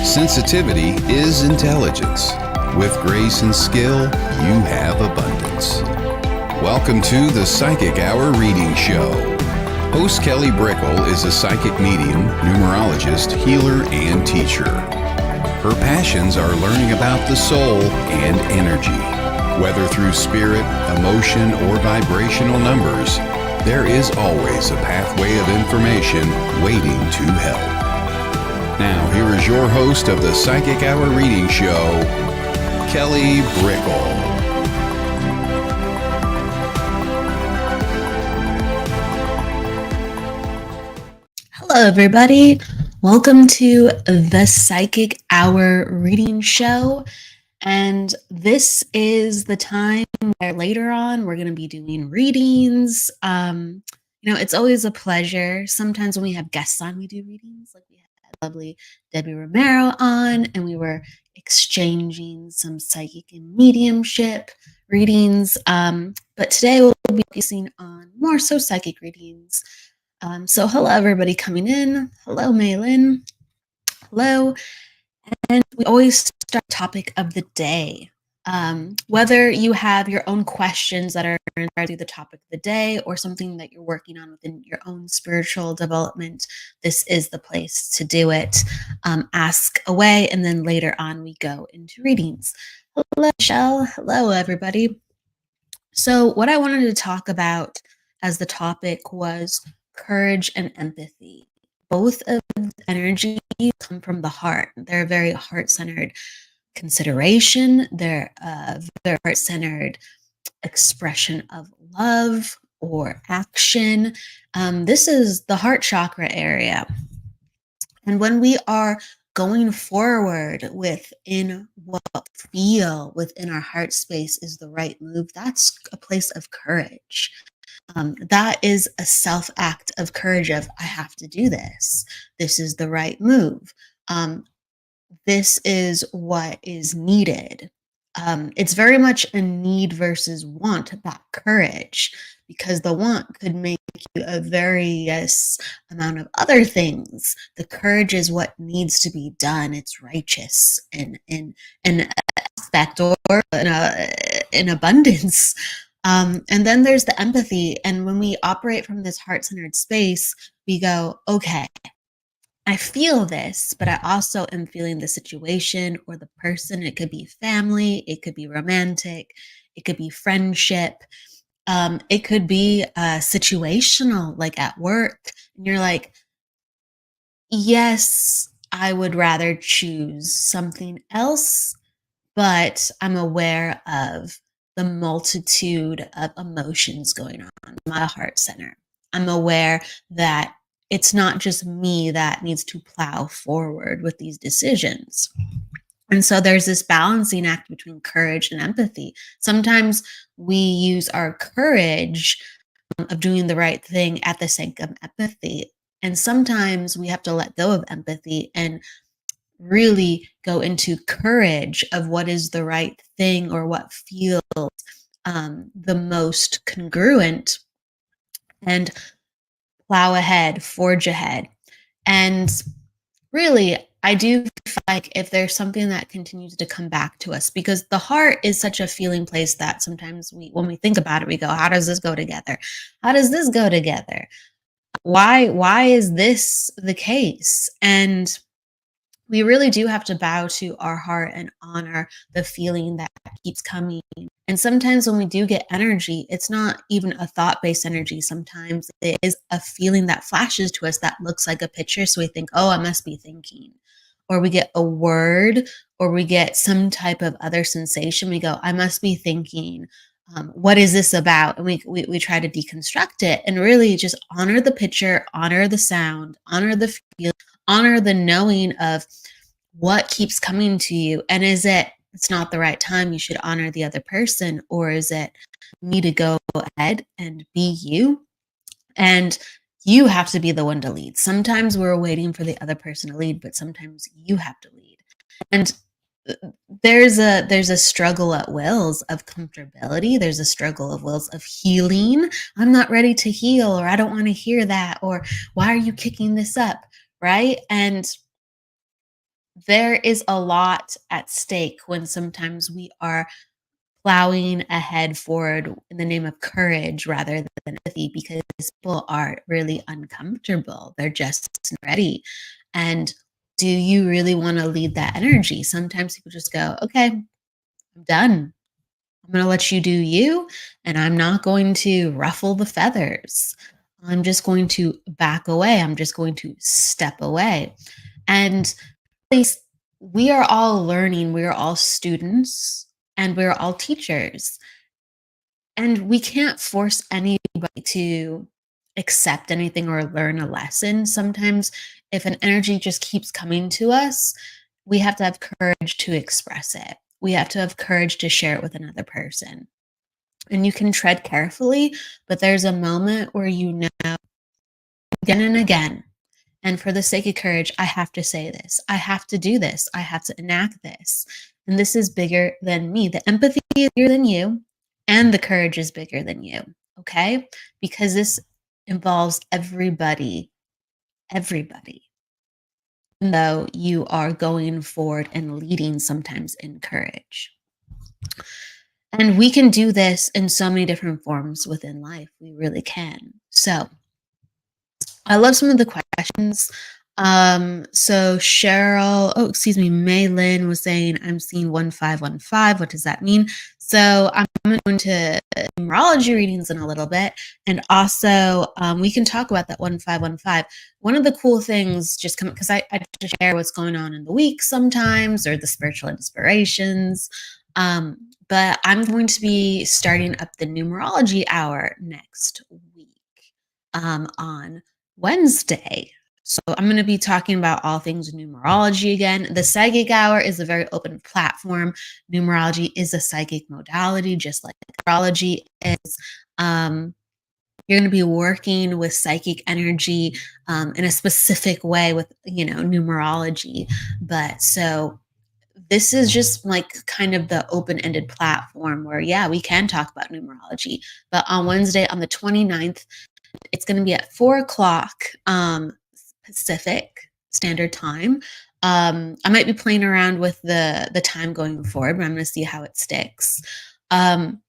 Sensitivity is intelligence. With grace and skill, you have abundance. Welcome to the Psychic Hour Reading Show. Host Kelly Brickle is a psychic medium, numerologist, healer, and teacher. Her passions are learning about the soul and energy. Whether through spirit, emotion, or vibrational numbers, there is always a pathway of information waiting to help. Now, here is your host of the Psychic Hour Reading Show, Kelly Brickle. Hello, everybody. Welcome to the Psychic Hour Reading Show. And this is the time where later on we're going to be doing readings. It's always a pleasure. Sometimes when we have guests on, we do readings. Like we had lovely Debbie Romero on, and we were exchanging some psychic and mediumship readings. But today we'll be focusing on more so psychic readings. So hello, everybody coming in. Hello, Maylin. Hello. And we always start topic of the day. Whether you have your own questions that are through the topic of the day or something that you're working on within your own spiritual development, this is the place to do it. Ask away, and then later on we go into readings. Hello, Michelle. Hello, everybody. So what I wanted to talk about as the topic was courage and empathy. Both of the energy come from the heart. They're very heart-centered consideration. They're very heart-centered expression of love or action. This is the heart chakra area. And when we are going forward within what feel within our heart space is the right move, that's a place of courage. That is a self-act of courage of, I have to do this. This is the right move. This is what is needed. It's very much a need versus want, that courage, because the want could make you a various amount of other things. The courage is what needs to be done. It's righteous in an aspect or in abundance. And then there's the empathy. And when we operate from this heart-centered space, we go, okay, I feel this, but I also am feeling the situation or the person. It could be family, it could be romantic, it could be friendship, it could be situational, like at work. And you're like, yes, I would rather choose something else, but I'm aware of the multitude of emotions going on in my heart center. I'm aware that it's not just me that needs to plow forward with these decisions. And so there's this balancing act between courage and empathy. Sometimes we use our courage of doing the right thing at the sake of empathy. And sometimes we have to let go of empathy and really go into courage of what is the right thing or what feels the most congruent, and plow ahead, forge ahead. And really, I do feel like if there's something that continues to come back to us, because the heart is such a feeling place that sometimes when we think about it, we go, how does this go together? How does this go together? Why is this the case? And we really do have to bow to our heart and honor the feeling that keeps coming. And sometimes when we do get energy, it's not even a thought-based energy. Sometimes it is a feeling that flashes to us that looks like a picture. So we think, oh, I must be thinking. Or we get a word, or we get some type of other sensation. We go, I must be thinking. What is this about? And we try to deconstruct it and really just honor the picture, honor the sound, honor the feel, honor the knowing of what keeps coming to you. And is it's not the right time, you should honor the other person, or is it me to go ahead and be you? And you have to be the one to lead. Sometimes we're waiting for the other person to lead, but sometimes you have to lead. And there's a struggle at wills of comfortability. There's a struggle of wills of healing. I'm not ready to heal, or I don't want to hear that, or why are you kicking this up, right? And there is a lot at stake when sometimes we are plowing ahead forward in the name of courage rather than empathy, because people are really uncomfortable. They're just not ready. And do you really want to lead that energy? Sometimes people just go, okay, I'm done. I'm going to let you do you, and I'm not going to ruffle the feathers. I'm just going to back away. I'm just going to step away. And least we are all learning, we are all students, and we're all teachers. And we can't force anybody to accept anything or learn a lesson. Sometimes, if an energy just keeps coming to us, we have to have courage to express it. We have to have courage to share it with another person. And you can tread carefully, but there's a moment where you know again and again. And for the sake of courage, I have to say this. I have to do this. I have to enact this. And this is bigger than me. The empathy is bigger than you, and the courage is bigger than you. Okay? Because this involves everybody, everybody. Even though you are going forward and leading sometimes in courage. And we can do this in so many different forms within life. We really can. So, I love some of the questions. So Cheryl, Maylin was saying, I'm seeing 1515. What does that mean? So I'm going to go into numerology readings in a little bit. And also, we can talk about that 1515. One of the cool things, just come because I just share what's going on in the week sometimes, or the spiritual inspirations. But I'm going to be starting up the numerology hour next week on Wednesday. So I'm going to be talking about all things numerology again. The psychic hour is a very open platform. Numerology is a psychic modality, just like astrology is. You're going to be working with psychic energy in a specific way with, numerology. But so this is just like kind of the open-ended platform where, yeah, we can talk about numerology. But on Wednesday, on the 29th, it's going to be at 4:00 Pacific Standard Time. I might be playing around with the time going forward, but I'm going to see how it sticks. I'm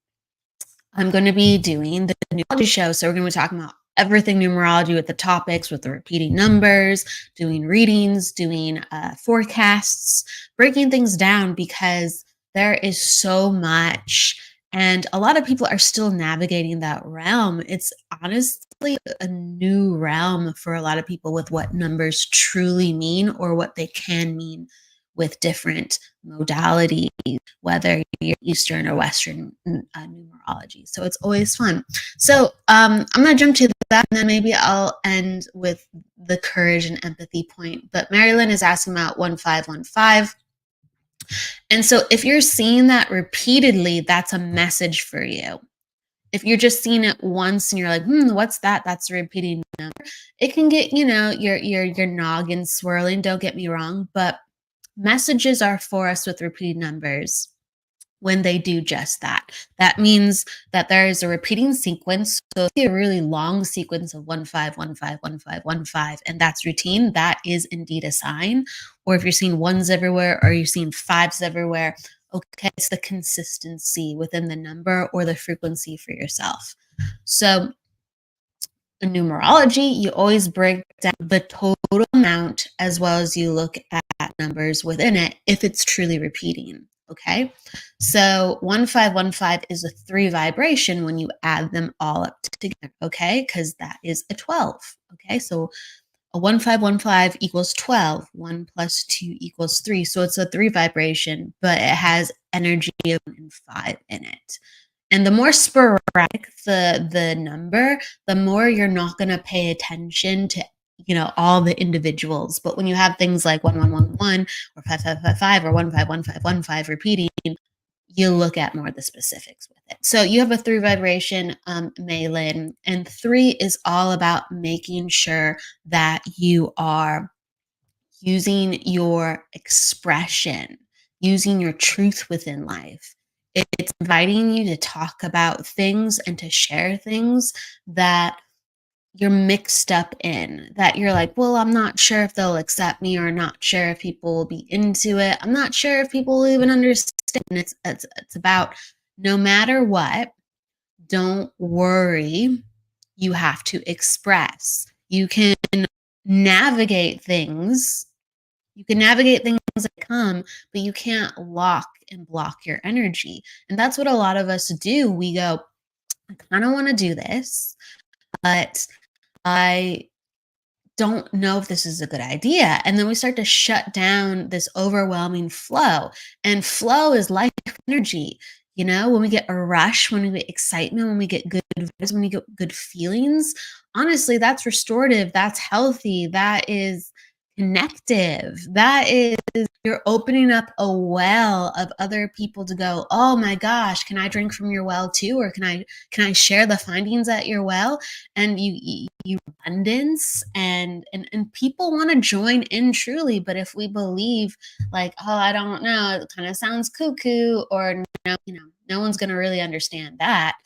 going to be doing the numerology show, so we're going to be talking about everything numerology with the topics, with the repeating numbers, doing readings, doing forecasts, breaking things down, because there is so much. And a lot of people are still navigating that realm. It's honestly a new realm for a lot of people with what numbers truly mean, or what they can mean with different modalities, whether you're Eastern or Western numerology. So it's always fun. So I'm going to jump to that, and then maybe I'll end with the courage and empathy point. But Marilyn is asking about 1515. And so if you're seeing that repeatedly, that's a message for you. If you're just seeing it once and you're like, what's that? That's a repeating number. It can get, your noggin swirling, don't get me wrong, but messages are for us with repeating numbers when they do just that. That means that there is a repeating sequence. So if you see a really long sequence of 15151515, and that's routine, that is indeed a sign. Or if you're seeing ones everywhere, or you're seeing fives everywhere, okay, it's the consistency within the number or the frequency for yourself. So in numerology, you always break down the total amount as well as you look at numbers within it if it's truly repeating. Okay, so 1515 is a 3 vibration when you add them all up together. Okay, because that is a 12. Okay, so a 1515 equals 12. 1 plus 2 equals 3. So it's a 3 vibration, but it has energy of 1 and 5 in it. And the more sporadic the number, the more you're not going to pay attention to, all the individuals. But when you have things like 1111 or 5555 or 151515 repeating, you look at more of the specifics with it. So you have a 3 vibration, Maylin, and 3 is all about making sure that you are using your expression, using your truth within life. It's inviting you to talk about things and to share things that you're mixed up in, that you're like, well, I'm not sure if they'll accept me, or not sure if people will be into it. I'm not sure if people will even understand. It's about, no matter what, don't worry. You have to express. You can navigate things. You can navigate things that come, but you can't lock and block your energy. And that's what a lot of us do. We go, I kind of want to do this, but I don't know if this is a good idea. And then we start to shut down this overwhelming flow. And flow is life energy. You know, when we get a rush, when we get excitement, when we get good vibes, when we get good feelings, honestly, that's restorative. That's healthy. That is connective. That is, you're opening up a well of other people to go, oh my gosh, can I drink from your well too? Or can I share the findings at your well? And you abundance, and people want to join in truly. But if we believe like, oh, I don't know, it kind of sounds cuckoo, or no, no one's going to really understand that,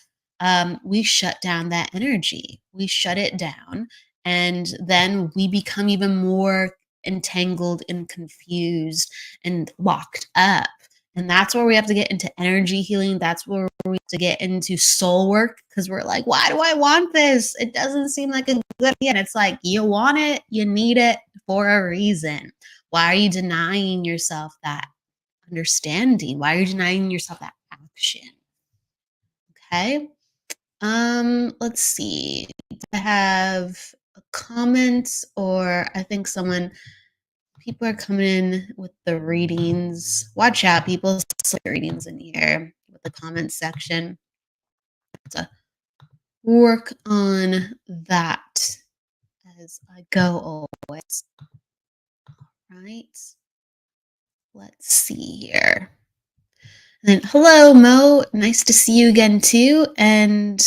we shut down that energy. We shut it down, and then we become even more entangled and confused and locked up. And that's where we have to get into energy healing. That's where we have to get into soul work, because we're like, why do I want this? It doesn't seem like a good idea. And it's like, you want it, you need it for a reason. Why are you denying yourself that understanding? Why are you denying yourself that action? Okay. Let's see. I have a comment, or I think people are coming in with the readings. Watch out, people select readings in here with the comment section. To work on that as I go always. Right. Let's see here. And then, hello, Mo. Nice to see you again too. And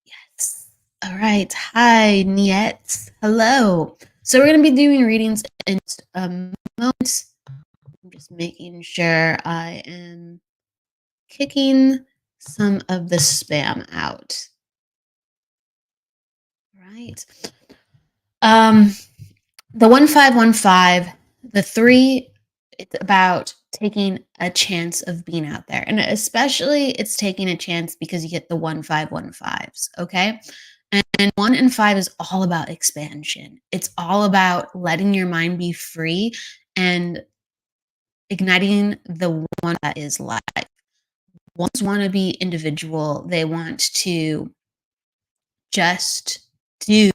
yes. All right. Hi, Niet. Hello. So we're going to be doing readings in just a moment. I'm just making sure I am kicking some of the spam out. Right. The 1515, the 3, it's about taking a chance of being out there. And especially it's taking a chance because you get the 1515s, okay? And 1 and 5 is all about expansion. It's all about letting your mind be free and igniting the one that is life. Ones want to be individual. They want to just do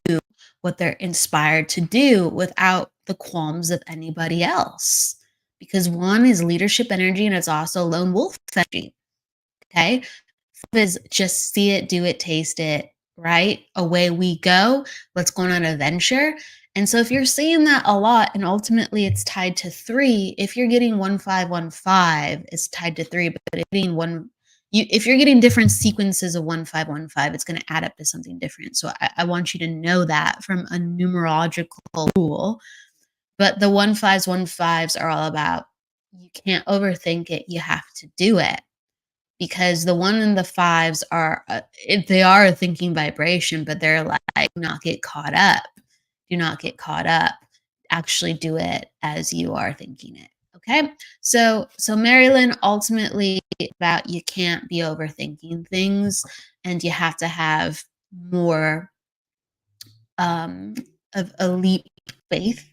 what they're inspired to do without the qualms of anybody else. Because 1 is leadership energy, and it's also lone wolf energy. Okay. 5 is just see it, do it, taste it, right? Away we go. Let's go on an adventure. And so if you're seeing that a lot, and ultimately it's tied to 3, if you're getting 1515, it's tied to 3, but if you're getting different sequences of 1515, it's going to add up to something different. So I want you to know that from a numerological rule. But the 1515s are all about, you can't overthink it. You have to do it. Because the 1 and the 5s are, they are a thinking vibration, but they're like, not get caught up. Do not get caught up. Actually do it as you are thinking it. Okay. So Marilyn, ultimately about, you can't be overthinking things, and you have to have more of a leap of faith,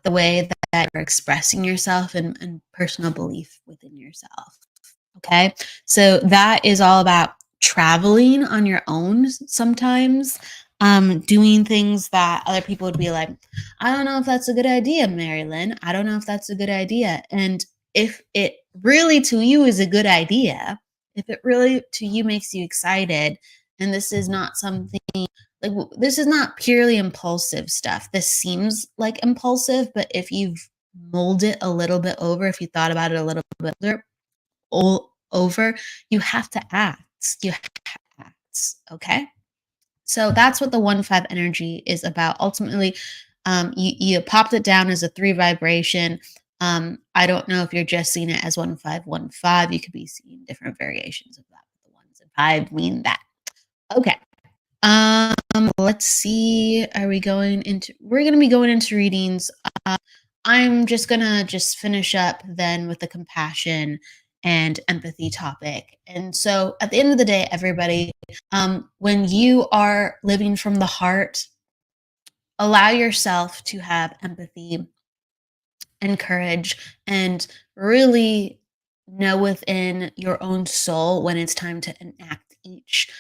the way that you're expressing yourself, and personal belief within yourself. Okay. So that is all about traveling on your own sometimes, doing things that other people would be like, I don't know if that's a good idea, Marilyn. I don't know if that's a good idea. And if it really to you is a good idea, if it really to you makes you excited, and this is not something like, this is not purely impulsive stuff. This seems like impulsive, but if you've molded it a little bit over, if you thought about it a little bit over, you have to act. You have to act. Okay. So that's what the 1-5 energy is about. Ultimately, you popped it down as a 3 vibration. I don't know if you're just seeing it as 1515. You could be seeing different variations of that. The 1s and 5 mean that. Okay. Let's see. We're going to be going into readings. I'm just going to just finish up then with the compassion and empathy topic. And so at the end of the day, everybody, when you are living from the heart, allow yourself to have empathy and courage and really know within your own soul when it's time to enact each.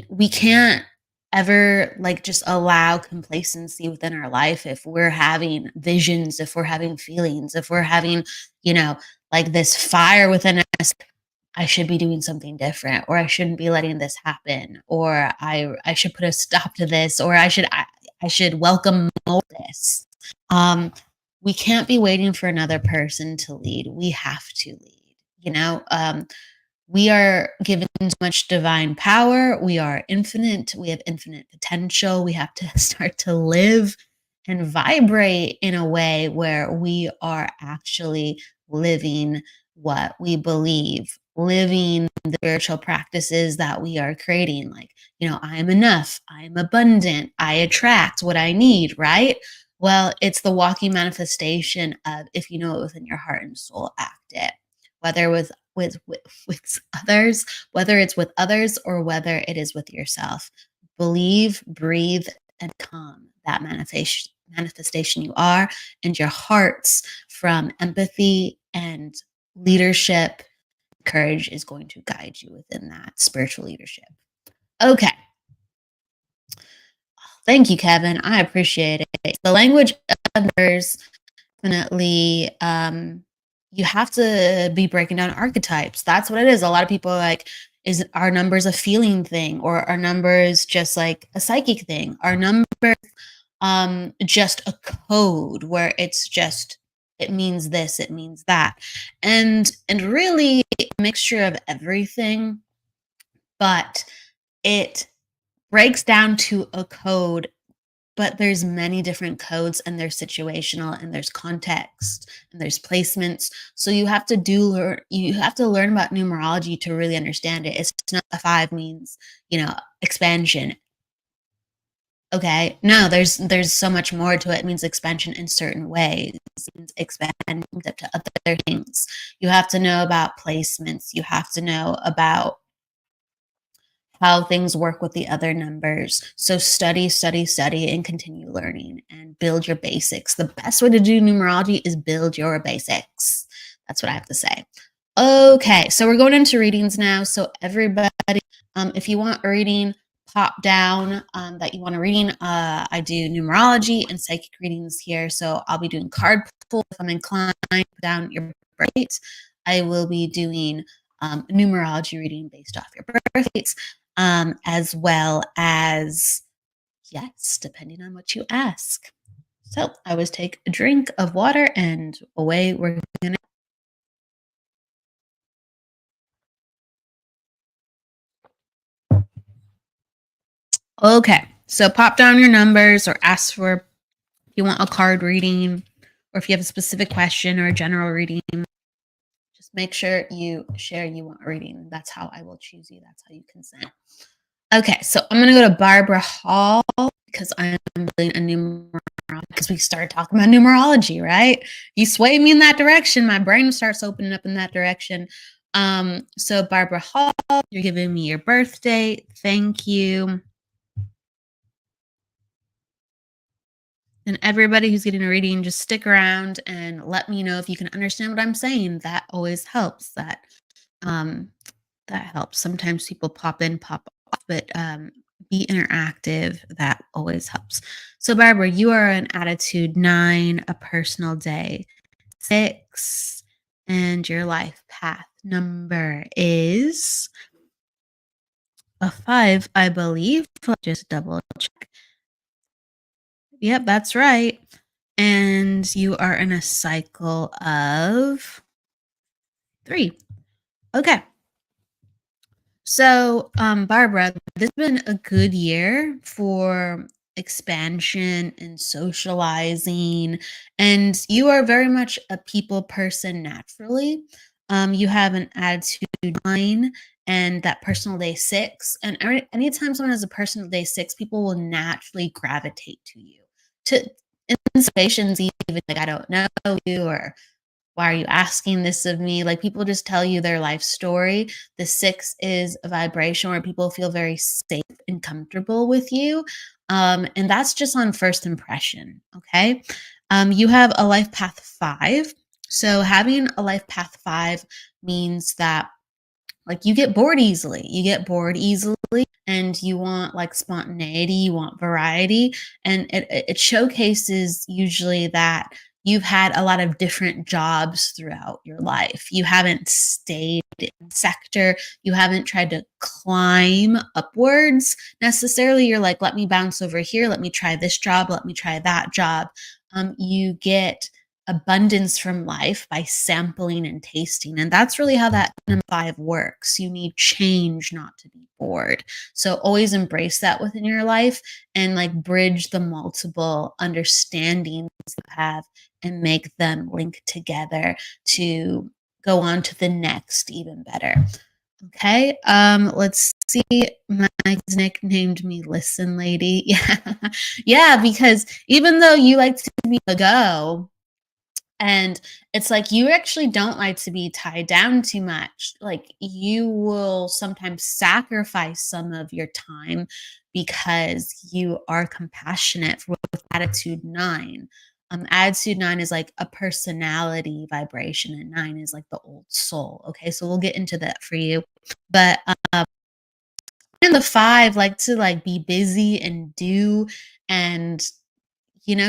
We can't ever like just allow complacency within our life if we're having visions, if we're having feelings, if we're having, like this fire within us. I should be doing something different, or I shouldn't be letting this happen, or I should put a stop to this, or I should welcome more of this. We can't be waiting for another person to lead. We have to lead. We are given so much divine power. We are infinite. We have infinite potential. We have to start to live and vibrate in a way where we are actually living what we believe, living the spiritual practices that we are creating. Like, I am enough, I am abundant, I attract what I need, right? Well, it's the walking manifestation of, if you know it within your heart and soul, act it. Whether with others, whether it's with others or whether it is with yourself. Believe, breathe, and calm that manifestation you are, and your hearts from empathy and leadership. Courage is going to guide you within that spiritual leadership. Okay. Thank you, Kevin. I appreciate it. The language of others, definitely, you have to be breaking down archetypes. That's what it is. A lot of people are like, is our numbers a feeling thing, or are numbers just like a psychic thing? Are numbers just a code where it's just, it means this, it means that, and really a mixture of everything, but it breaks down to a code. But there's many different codes, and there's situational, and there's context, and there's placements. So you have to learn about numerology to really understand it. It's not a 5 means, expansion. Okay. No, there's so much more to it. It means expansion in certain ways. It means expanding up to other things. You have to know about placements. You have to know about how things work with the other numbers. So study, and continue learning and build your basics. The best way to do numerology is build your basics. That's what I have to say. Okay, so we're going into readings now. So everybody, if you want a reading, pop down that you want a reading. I do numerology and psychic readings here. So I'll be doing card pull if I'm inclined. Put down your birth date. I will be doing numerology reading based off your birth dates. As well as, yes, depending on what you ask. So I always take a drink of water and away we're going to. Okay, so pop down your numbers or ask for if you want a card reading, or if you have a specific question or a general reading. Just make sure you share you want a reading. That's how I will choose you. That's how you consent. Okay, so I'm going to go to Barbara Hall because I'm doing a numerology, because we started talking about numerology, right? You sway me in that direction, my brain starts opening up in that direction. So Barbara Hall, you're giving me your birth date. Thank you. And everybody who's getting a reading, just stick around and let me know if you can understand what I'm saying. That always helps. That helps. Sometimes people pop in, pop off, but be interactive. That always helps. So Barbara, you are an attitude 9, a personal day 6, and your life path number is a 5, I believe. Just double check. Yep, that's right. And you are in a cycle of 3. Okay. So, Barbara, this has been a good year for expansion and socializing, and you are very much a people person naturally. You have an attitude 9 and that personal day 6. And anytime someone has a personal day 6, people will naturally gravitate to you. To in situations, even like, I don't know you, or why are you asking this of me? Like, people just tell you their life story. The 6 is a vibration where people feel very safe and comfortable with you. And that's just on first impression. Okay. You have a life path 5. So having a life path 5 means that, like, you get bored easily. You get bored easily, and you want like spontaneity, you want variety, and it showcases usually that you've had a lot of different jobs throughout your life. You haven't stayed in sector, you haven't tried to climb upwards necessarily. You're like, let me bounce over here, let me try this job, let me try that job. You get abundance from life by sampling and tasting. And that's really how that number 5 works. You need change not to be bored. So always embrace that within your life and like bridge the multiple understandings you have and make them link together to go on to the next even better. Okay. Let's see. Mike's nicknamed me Listen Lady. Yeah. Yeah, because even though you like to be a go, and it's like you actually don't like to be tied down too much. Like, you will sometimes sacrifice some of your time because you are compassionate with attitude 9. Attitude 9 is like a personality vibration, and 9 is like the old soul. Okay, so we'll get into that for you. But and the 5 like to like be busy and do, and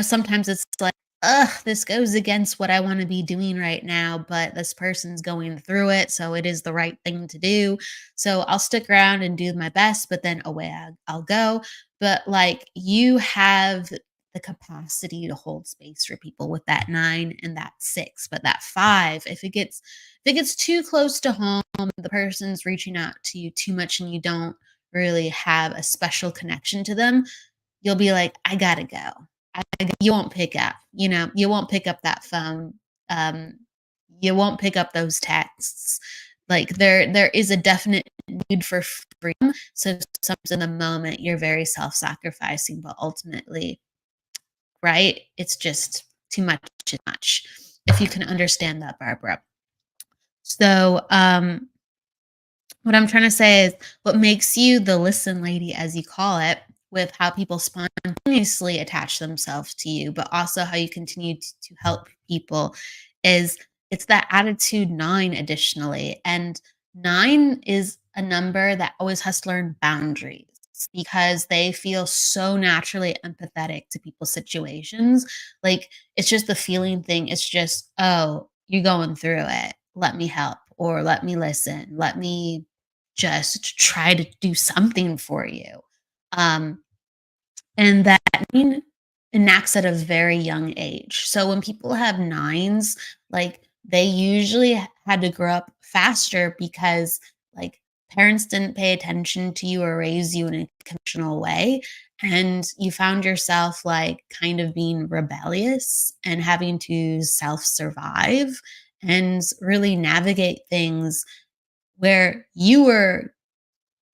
sometimes it's like, ugh, this goes against what I want to be doing right now, but this person's going through it, so it is the right thing to do. So I'll stick around and do my best, but then away I'll go. But like, you have the capacity to hold space for people with that 9 and that 6. But that 5, if it gets too close to home, the person's reaching out to you too much and you don't really have a special connection to them, you'll be like, I gotta go. You won't pick up, you won't pick up that phone. Um, you won't pick up those texts. Like, there is a definite need for freedom. So sometimes in the moment you're very self-sacrificing, but ultimately, right? It's just too much, too much. If you can understand that, Barbara. So, what I'm trying to say is, what makes you the listen lady, as you call it, with how people spontaneously attach themselves to you, but also how you continue to help people, is it's that attitude 9 additionally. And 9 is a number that always has to learn boundaries because they feel so naturally empathetic to people's situations. Like, it's just the feeling thing. It's just, oh, you're going through it. Let me help, or let me listen. Let me just try to do something for you. Um, and that enacts at a very young age. So when people have 9s, like, they usually had to grow up faster because, like, parents didn't pay attention to you or raise you in a conventional way. And you found yourself like kind of being rebellious and having to self survive and really navigate things where you were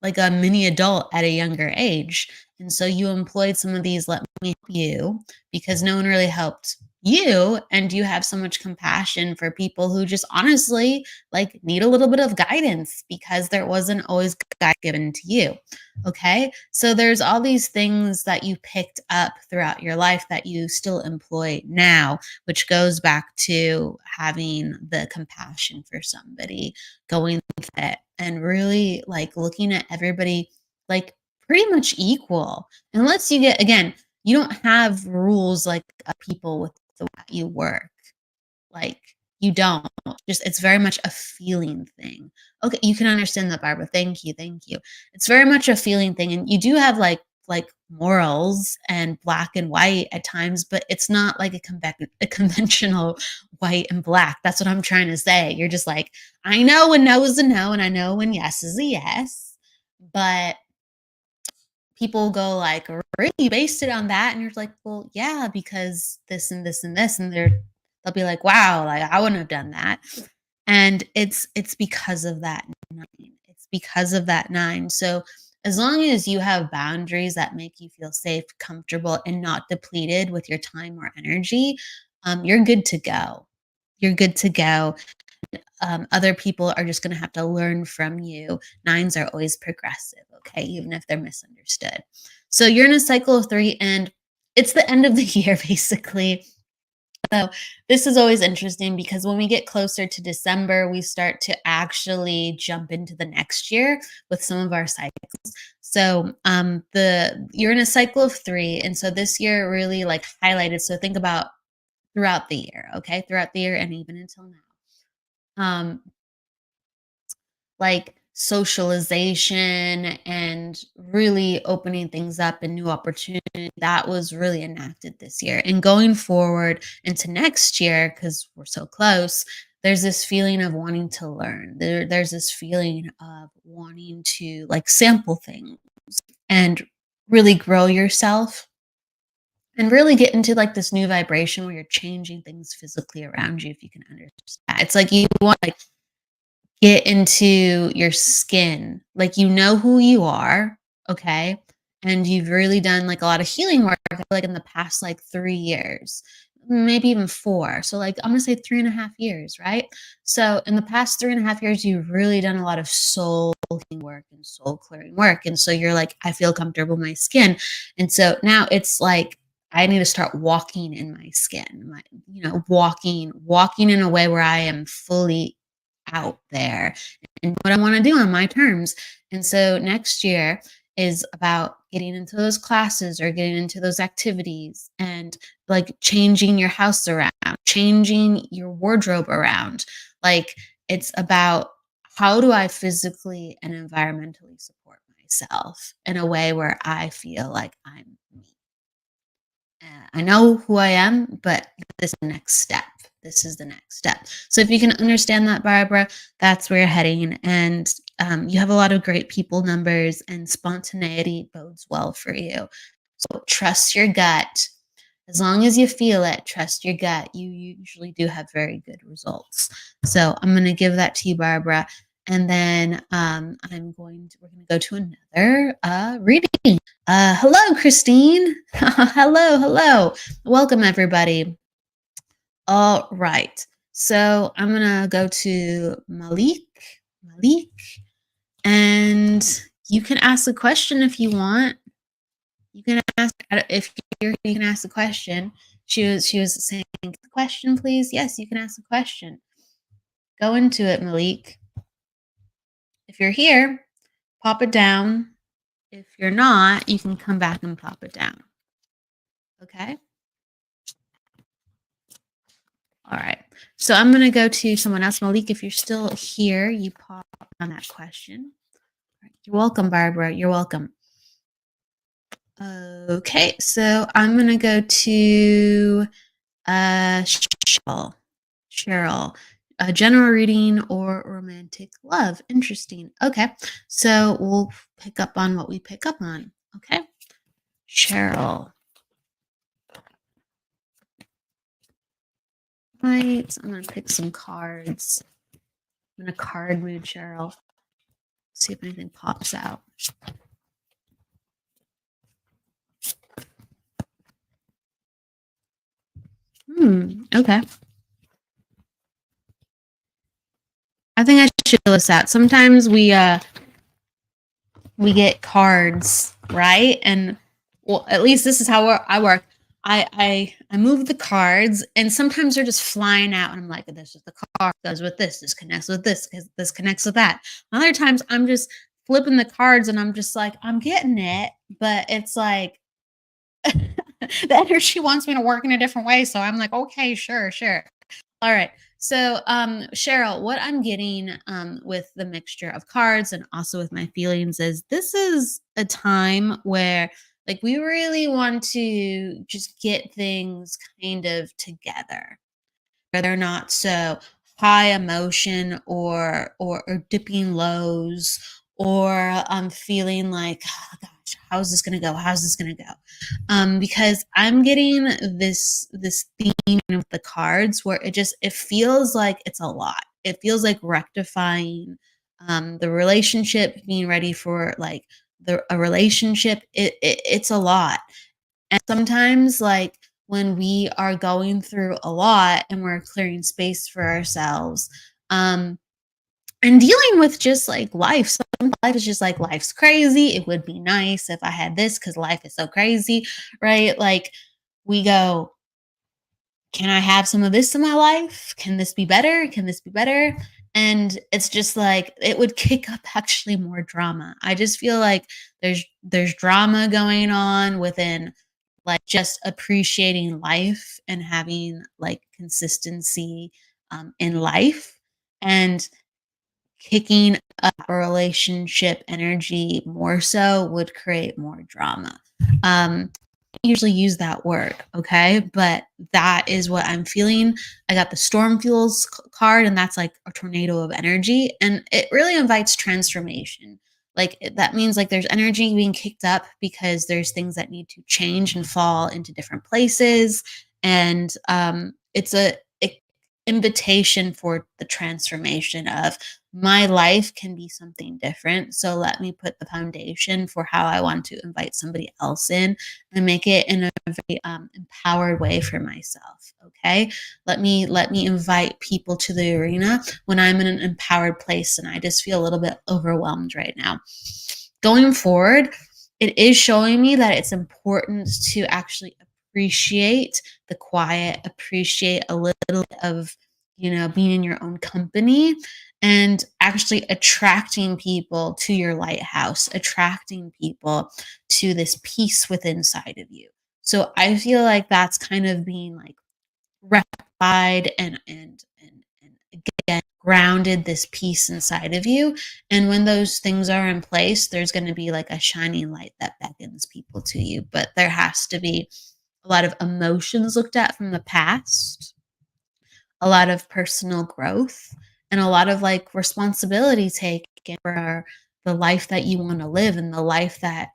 like a mini adult at a younger age. And so you employed some of these let me help you because no one really helped you. And you have so much compassion for people who just honestly like need a little bit of guidance because there wasn't always guidance given to you. Okay. So there's all these things that you picked up throughout your life that you still employ now, which goes back to having the compassion for somebody, going with it, and really like looking at everybody like pretty much equal. Unless you get, again, you don't have rules like people with the way that you work. Like, you don't. Just, it's very much a feeling thing. Okay, you can understand that, Barbara. Thank you, thank you. It's very much a feeling thing, and you do have like morals and black and white at times, but it's not like a conventional white and black. That's what I'm trying to say. You're just like, I know when no is a no, and I know when yes is a yes, but people go like, really based it on that, and you're like, well, yeah, because this and this and this, and they'll be like, wow, like, I wouldn't have done that. And it's because of that 9. It's because of that 9. So as long as you have boundaries that make you feel safe, comfortable, and not depleted with your time or energy, you're good to go. You're good to go. Other people are just going to have to learn from you. 9s are always progressive, okay, even if they're misunderstood. So you're in a cycle of 3, and it's the end of the year, basically. So this is always interesting because when we get closer to December, we start to actually jump into the next year with some of our cycles. So you're in a cycle of 3, and so this year really like highlighted. So think about throughout the year, okay, throughout the year and even until now. Like socialization and really opening things up and new opportunity that was really enacted this year. And going forward into next year, because we're so close, there's this feeling of wanting to learn. There's this feeling of wanting to like sample things and really grow yourself and really get into like this new vibration where you're changing things physically around you, if you can understand. It's like you want like get into your skin. Like, you know who you are, okay? And you've really done like a lot of healing work, I feel like in the past like 3 years, maybe even 4. So like I'm gonna say 3.5 years, right? So in the past 3.5 years, you've really done a lot of soul healing work and soul clearing work. And so you're like, I feel comfortable in my skin. And so now it's like I need to start walking in my skin, walking in a way where I am fully out there and what I want to do on my terms. And so next year is about getting into those classes or getting into those activities and like changing your house around, changing your wardrobe around. Like it's about how do I physically and environmentally support myself in a way where I feel like I'm me. I know who I am, but this is the next step. This is the next step. So if you can understand that, Barbara, that's where you're heading. And you have a lot of great people numbers, and spontaneity bodes well for you. So trust your gut. As long as you feel it, trust your gut. You usually do have very good results. So I'm going to give that to you, Barbara. And then we're going to go to another reading. Hello, Christine. Hello. Welcome, everybody. All right. So I'm going to go to Malik, and you can ask a question if you want. You can ask you can ask a question. She was saying, question, please. Yes, you can ask a question. Go into it, Malik. If you're here, pop it down. If you're not, you can come back and pop it down. Okay? All right. So I'm going to go to someone else. Malik, if you're still here, you pop on that question. All right. You're welcome, Barbara. You're welcome. Okay. So I'm going to go to Cheryl. A general reading or romantic love. Interesting. Okay. So we'll pick up on what we pick up on. Okay. Cheryl. Right. I'm going to pick some cards. I'm in a card mood, Cheryl. See if anything pops out. Okay. I think I should fill this out. Sometimes we get cards, right? And well, at least this is how I work. I move the cards, and sometimes they're just flying out, and I'm like, this is the card goes with this. This connects with this. This connects with that. Other times I'm just flipping the cards, and I'm just like, I'm getting it, but it's like the energy wants me to work in a different way. So I'm like, okay, sure. All right. So, Cheryl, what I'm getting with the mixture of cards and also with my feelings is this is a time where like we really want to just get things kind of together, where they're not so high emotion or dipping lows, or feeling like, oh gosh, how's this gonna go? Because I'm getting this theme with the cards where it feels like it's a lot. it feels like rectifying the relationship, being ready for like a relationship. It's a lot. And sometimes, like, when we are going through a lot and we're clearing space for ourselves, and dealing with just like life. Some life is just like life's crazy. It would be nice if I had this because life is so crazy, right? Like, we go, can I have some of this in my life? Can this be better? Can this be better? And it's just like it would kick up actually more drama. I just feel like there's drama going on within like just appreciating life and having like consistency in life, and kicking up a relationship energy more so would create more drama. Usually use that word, okay? But that is what I'm feeling. I got the Storm Fuels card, and that's like a tornado of energy, and it really invites transformation. Like that means like there's energy being kicked up because there's things that need to change and fall into different places, and it's a invitation for the transformation of my life can be something different. So let me put the foundation for how I want to invite somebody else in and make it in a very empowered way for myself. Okay, let me invite people to the arena when I'm in an empowered place, and I just feel a little bit overwhelmed right now. Going forward, it is showing me that it's important to actually appreciate the quiet, appreciate a little bit of, being in your own company, and actually attracting people to your lighthouse, attracting people to this peace within inside of you. So I feel like that's kind of being like rectified and again grounded, this peace inside of you. And when those things are in place, there's going to be like a shining light that beckons people to you. But there has to be a lot of emotions looked at from the past, a lot of personal growth, and a lot of like responsibility taken for the life that you want to live and the life that,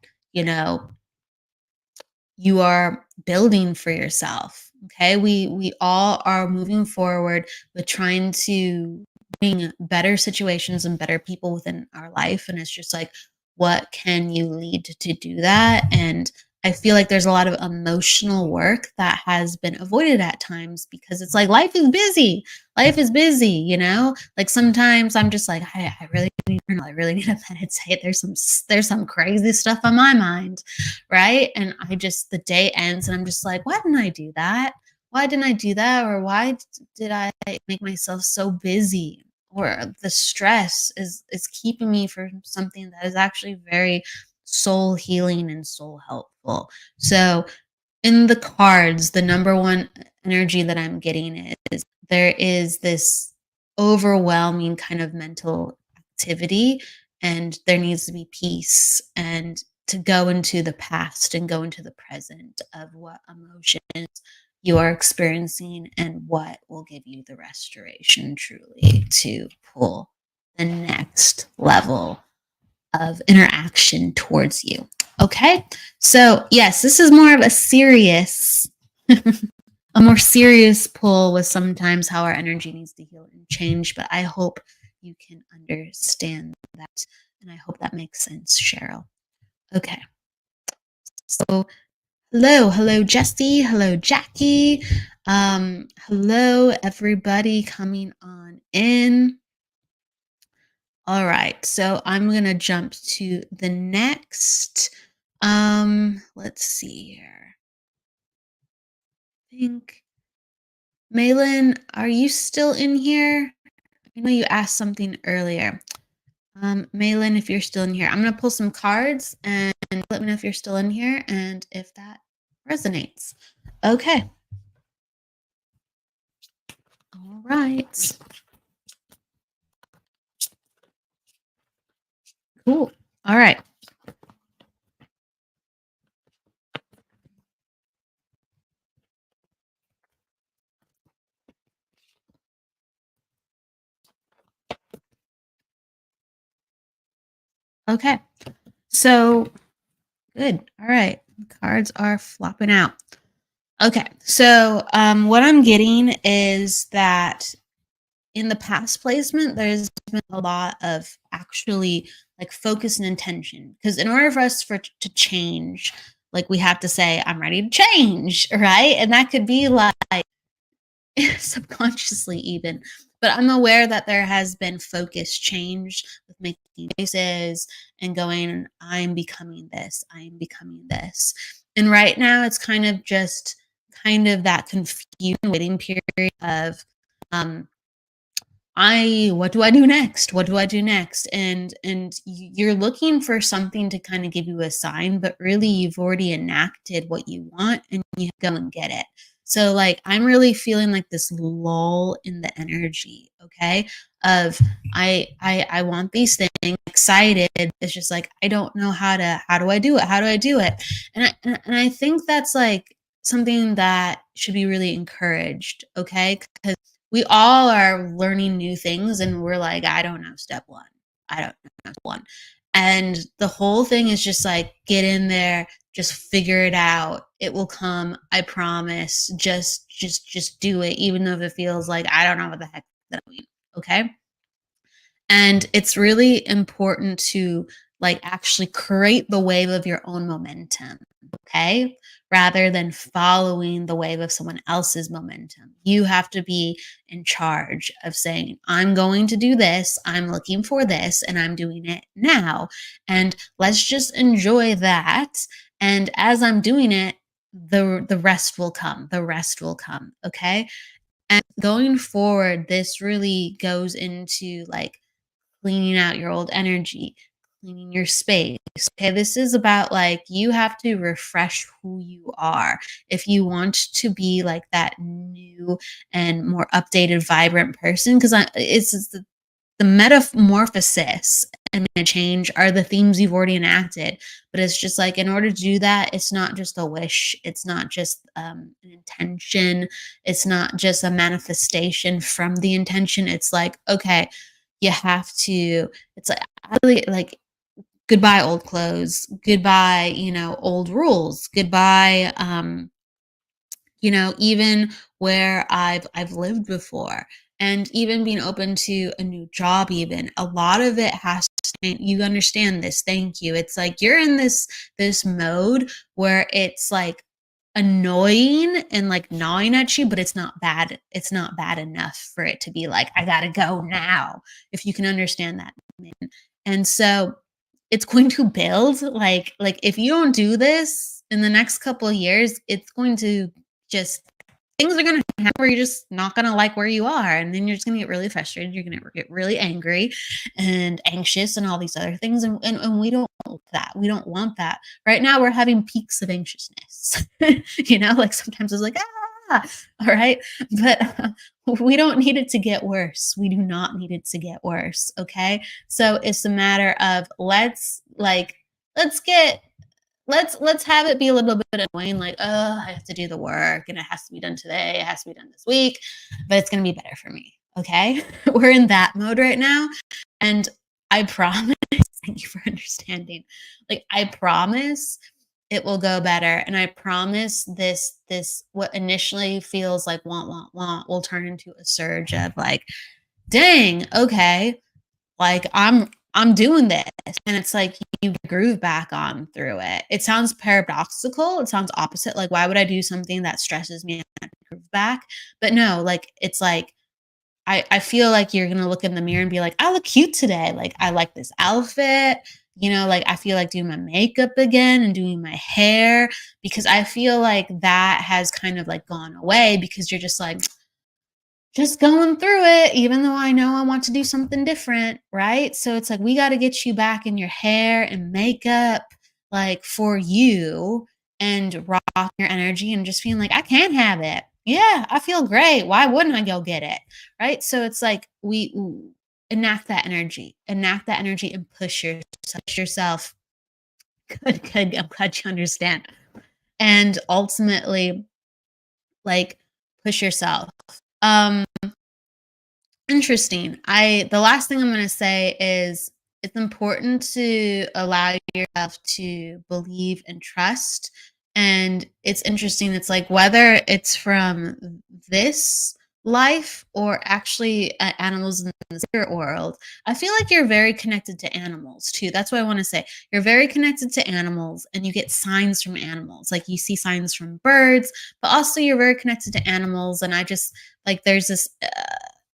you are building for yourself. Okay, we all are moving forward with trying to bring better situations and better people within our life, and it's just like, what can you lead to do that? And I feel like there's a lot of emotional work that has been avoided at times because it's like life is busy, like sometimes I'm just like, I really need to meditate. There's some crazy stuff on my mind, right? And the day ends and I'm just like, why didn't I do that? Why didn't I do that? Or why did I make myself so busy? Or the stress is keeping me from something that is actually very soul healing and soul helpful. So in the cards, the number one energy that I'm getting is there is this overwhelming kind of mental activity, and there needs to be peace and to go into the past and go into the present of what emotions you are experiencing and what will give you the restoration truly to pull the next level of interaction towards you. Okay. So yes, this is more of a serious, a more serious pull with sometimes how our energy needs to heal and change. But I hope you can understand that. And I hope that makes sense, Cheryl. Okay. So hello, Jesse. Hello, Jackie. Hello, everybody coming on in. All right, so I'm gonna jump to the next. Let's see here. I think Malin, are you still in here? I know you asked something earlier. Malin, if you're still in here, I'm gonna pull some cards and let me know if you're still in here and if that resonates. Okay. All right. Cool. All right. Okay. So good. All right. Cards are flopping out. Okay. So what I'm getting is that in the past placement, there's been a lot of actually like focus and intention. Because in order for us to change, like we have to say, I'm ready to change, right? And that could be like subconsciously even. But I'm aware that there has been focus change with making choices and going, I'm becoming this, I'm becoming this. And right now it's kind of just kind of that confusing waiting period of what do I do next? What do I do next? And you're looking for something to kind of give you a sign, but really you've already enacted what you want and you go and get it. So like I'm really feeling like this lull in the energy, okay? Of I want these things, excited. It's just like I don't know how do I do it? How do I do it? And I think that's like something that should be really encouraged, okay? Because we all are learning new things and we're like, I don't know step one. I don't know step one. And the whole thing is just like, get in there, just figure it out. It will come. I promise. Just do it. Even though if it feels like, I don't know what the heck that I mean. Okay. And it's really important to like actually create the wave of your own momentum, okay? Rather than following the wave of someone else's momentum. You have to be in charge of saying, I'm going to do this, I'm looking for this, and I'm doing it now. And let's just enjoy that. And as I'm doing it, the rest will come. The rest will come, okay? And going forward, this really goes into like cleaning out your old energy, cleaning your space. Okay, this is about like you have to refresh who you are. If you want to be like that new and more updated, vibrant person, because it's the metamorphosis and change are the themes you've already enacted. But it's just like in order to do that, it's not just a wish, it's not just an intention, it's not just a manifestation from the intention. It's like, okay, you have to, it's like really like goodbye old clothes, goodbye, old rules, goodbye, even where I've lived before, and even being open to a new job. Even a lot of it has to, you understand this, thank you. It's like you're in this mode where it's like annoying and like gnawing at you, but it's not bad. It's not bad enough for it to be like, I gotta go now, if you can understand that. And so it's going to build like if you don't do this in the next couple of years, it's going to just, things are going to happen where you're just not going to like where you are. And then you're just going to get really frustrated. You're going to get really angry and anxious and all these other things. And we don't want that. We don't want that. Right now, we're having peaks of anxiousness. Like sometimes it's like, all right. But we don't need it to get worse. We do not need it to get worse. Okay. So it's a matter of let's have it be a little bit annoying, like, oh, I have to do the work and it has to be done today, it has to be done this week, but it's going to be better for me. Okay. We're in that mode right now. And I promise, thank you for understanding. Like, I promise it will go better. And I promise this, what initially feels like want will turn into a surge of like, dang, okay, like I'm doing this. And it's like you groove back on through it. It sounds paradoxical. It sounds opposite. Like, why would I do something that stresses me and groove back? But no, like, it's like, I feel like you're going to look in the mirror and be like, I look cute today. Like, I like this outfit. Like I feel like doing my makeup again and doing my hair, because I feel like that has kind of like gone away because you're just like, just going through it, even though I know I want to do something different, right? So it's like, we got to get you back in your hair and makeup, like for you, and rock your energy and just feeling like, I can have it. Yeah, I feel great. Why wouldn't I go get it? Right. So it's like, we enact that energy, and push yourself. Good. I'm glad you understand. And ultimately, like, push yourself. Interesting. The last thing I'm going to say is it's important to allow yourself to believe and trust. And it's interesting. It's like whether it's from this life or actually animals in the spirit world, I feel like you're very connected to animals too. That's what I want to say. You're very connected to animals and you get signs from animals. Like you see signs from birds, but also you're very connected to animals. And I just like there's this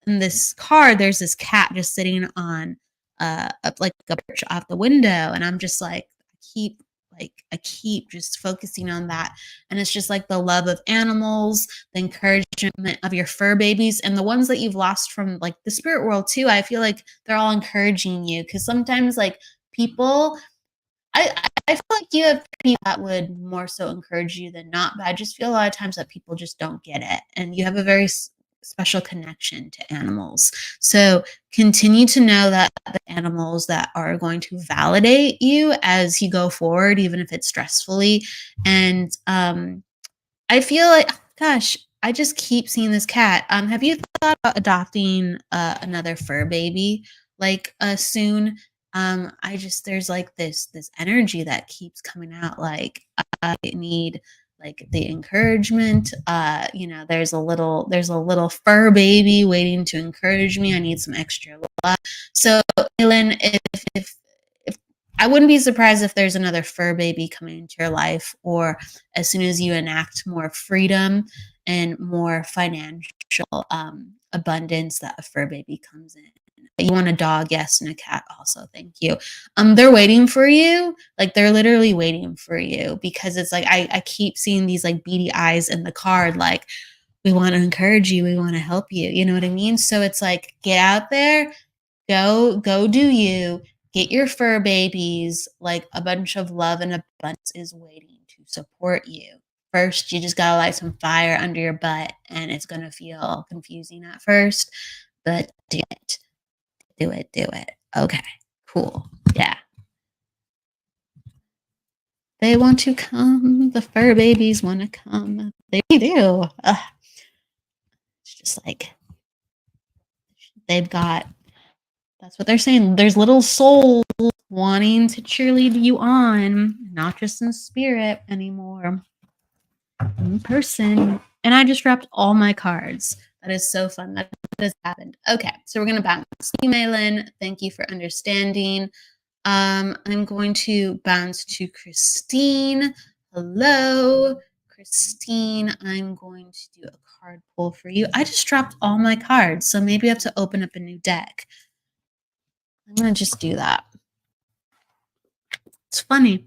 in this card, there's this cat just sitting on like a perch off the window. And I'm just like, I keep just focusing on that. And it's just like the love of animals, the encouragement of your fur babies, and the ones that you've lost from like the spirit world too. I feel like they're all encouraging you because sometimes like people I feel like you have people that would more so encourage you than not, but I just feel a lot of times that people just don't get it. And you have a very special connection to animals. So continue to know that the animals that are going to validate you as you go forward, even if it's stressfully. And I feel like, gosh, I just keep seeing this cat. Have you thought about adopting another fur baby like soon? I just there's like this energy that keeps coming out. Like I need like the encouragement. There's a little fur baby waiting to encourage me. I need some extra love. So, Ellen, if I wouldn't be surprised if there's another fur baby coming into your life, or as soon as you enact more freedom and more financial abundance, that a fur baby comes in. You want a dog, yes, and a cat also. Thank you. They're waiting for you. Like they're literally waiting for you because it's like I keep seeing these like beady eyes in the card, like we want to encourage you, we want to help you. You know what I mean? So it's like get out there, go do you. Get your fur babies. Like a bunch of love and abundance is waiting to support you. First, you just gotta light some fire under your butt, and it's gonna feel confusing at first, but do it. Do it. Do it. Okay. Cool. Yeah. They want to come. The fur babies want to come. They do. It's just like they've got. That's what they're saying. There's little souls wanting to cheerlead you on, not just in spirit anymore, in person. And I just dropped all my cards. That is so fun. That has happened. Okay, so we're gonna bounce. Maylin, thank you for understanding. I'm going to bounce to Christine. Hello, Christine. I'm going to do a card pull for you. I just dropped all my cards, so maybe I have to open up a new deck. I'm going to just do that. It's funny.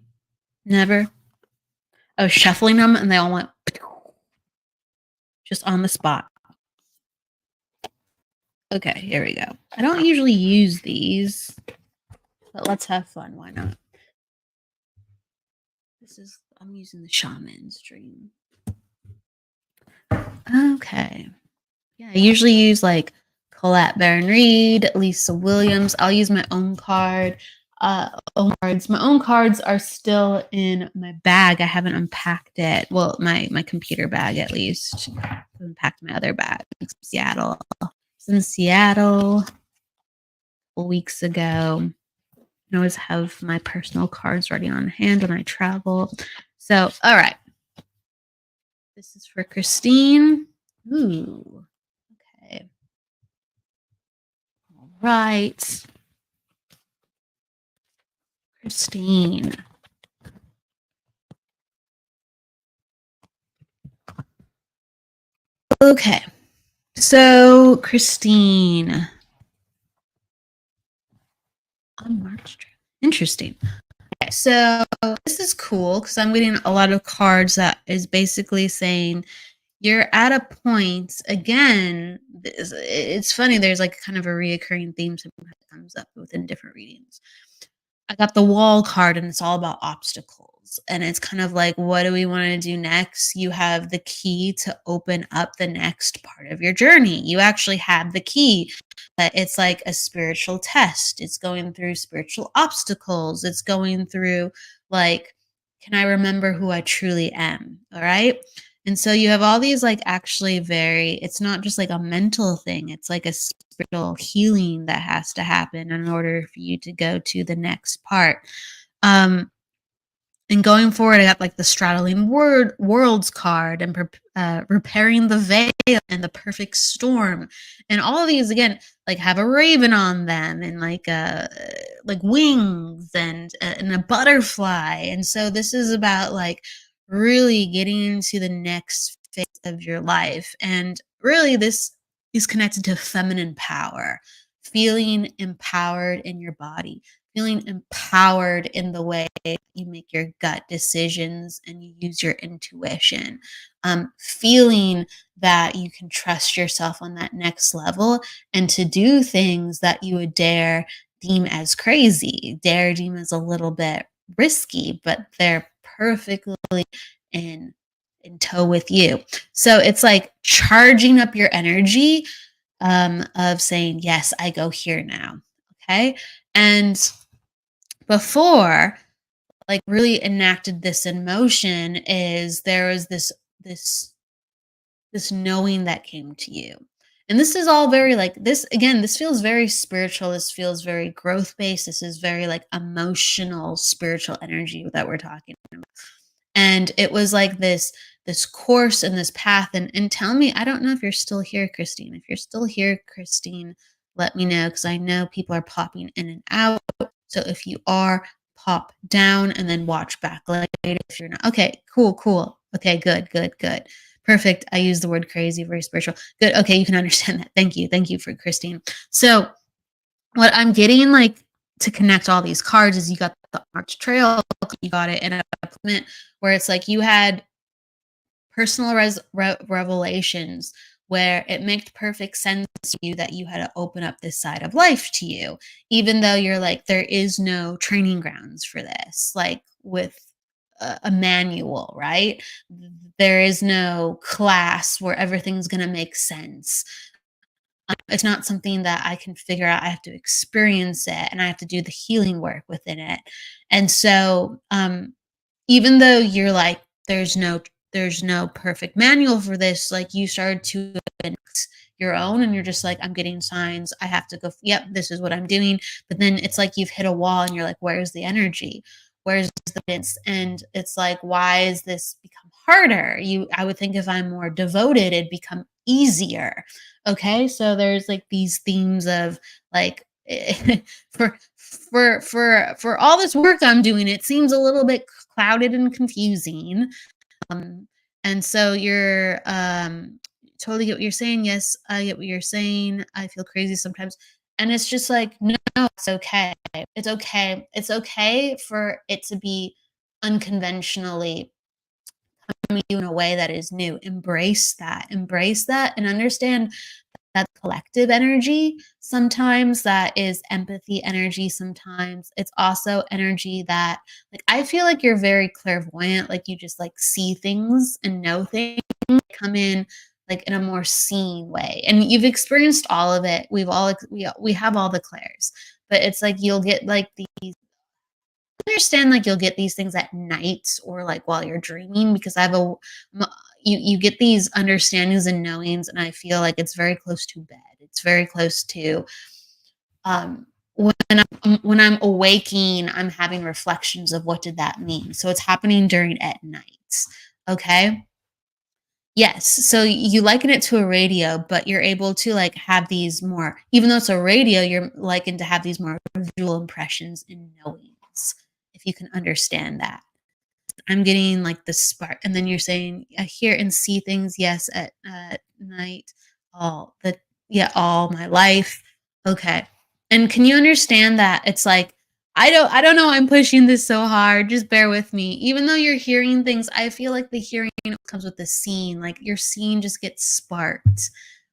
Never. I was shuffling them and they all went just on the spot. Okay, here we go. I don't usually use these, but let's have fun. Why not? I'm using the shaman's dream. Okay. Yeah, I usually use like Colette Baron Reed, Lisa Williams. I'll use my own card. Own cards. My own cards are still in my bag. I haven't unpacked it. Well, my computer bag at least. I unpacked my other bag. Seattle. I was in Seattle a couple weeks ago. I always have my personal cards ready on hand when I travel. So, all right. This is for Christine. Ooh. Okay. All right. Christine. Okay. So, Christine. On March. Interesting. Okay, so this is cool because I'm getting a lot of cards that is basically saying you're at a point, again, it's funny, there's like kind of a reoccurring theme that comes up within different readings. I got the wall card and it's all about obstacles. And it's kind of like, what do we want to do next? You have the key to open up the next part of your journey. You actually have the key. It's like a spiritual test. It's going through spiritual obstacles. It's going through like, can I remember who I truly am? All right. And so you have all these like actually it's not just like a mental thing. It's like a spiritual healing that has to happen in order for you to go to the next part. And going forward, I got like the straddling worlds card and repairing the veil and the perfect storm. And all of these, again, like have a raven on them and like wings and a butterfly. And so this is about like really getting into the next phase of your life. And really this is connected to feminine power, feeling empowered in your body, feeling empowered in the way you make your gut decisions and you use your intuition, feeling that you can trust yourself on that next level and to do things that you would dare deem as crazy, dare deem as a little bit risky, but they're perfectly in tow with you. So it's like charging up your energy, of saying, yes, I go here now. Okay. And before like really enacted this in motion is there was this this knowing that came to you. And this is all very like this again, this feels very spiritual. This feels very growth based. This is very like emotional, spiritual energy that we're talking about. And it was like this course and this path. And tell me, I don't know if you're still here, Christine. If you're still here, Christine, let me know because I know people are popping in and out. So if you are, pop down and then watch back later if you're not. Okay, cool. Okay, good. Perfect. I use the word crazy, very spiritual. Good. Okay, you can understand that. Thank you. Thank you for Christine. So what I'm getting like to connect all these cards is you got the March Trail, you got it in a moment where it's like you had personal revelations where it made perfect sense to you that you had to open up this side of life to you, even though you're like, there is no training grounds for this, like with a manual, right? There is no class where everything's going to make sense. It's not something that I can figure out. I have to experience it and I have to do the healing work within it. And so, even though you're like, there's no perfect manual for this, like you started to enact your own and you're just like, I'm getting signs. I have to go, yep, this is what I'm doing. But then it's like you've hit a wall and you're like, where's the energy? Where's the evidence? And it's like, why is this become harder? I would think if I'm more devoted, it'd become easier. Okay. So there's like these themes of like for all this work I'm doing, it seems a little bit clouded and confusing. And so you're totally get what you're saying. Yes, I get what you're saying. I feel crazy sometimes. And it's just like, no, it's okay. It's okay. It's okay for it to be unconventionally coming to you in a way that is new. Embrace that. Embrace that and understand that collective energy. Sometimes that is empathy energy. Sometimes it's also energy that, like, I feel like you're very clairvoyant. Like you just like see things and know things come in like in a more seen way. And you've experienced all of it. We have all the clairs, but it's like you'll get like these. Understand like you'll get these things at night or like while you're dreaming because you get these understandings and knowings and I feel like it's very close to bed. It's very close to when I'm awaking, I'm having reflections of what did that mean. So it's happening during at night. Okay. Yes. So you liken it to a radio, but you're able to like have these more, even though it's a radio, you're likened to have these more visual impressions and knowings, if you can understand that. I'm getting like the spark. And then you're saying, I hear and see things, yes, at night, all my life. Okay. And can you understand that it's like, I don't know, I'm pushing this so hard. Just bear with me. Even though you're hearing things, I feel like the hearing comes with the scene. Like your scene just gets sparked.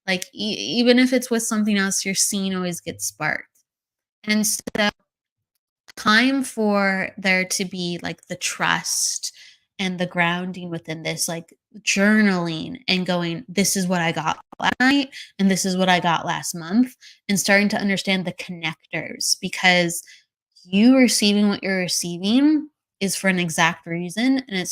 Like even if it's with something else, your scene always gets sparked. And so time for there to be like the trust and the grounding within this, like journaling and going, this is what I got last night and this is what I got last month, and starting to understand the connectors because you receiving what you're receiving is for an exact reason. And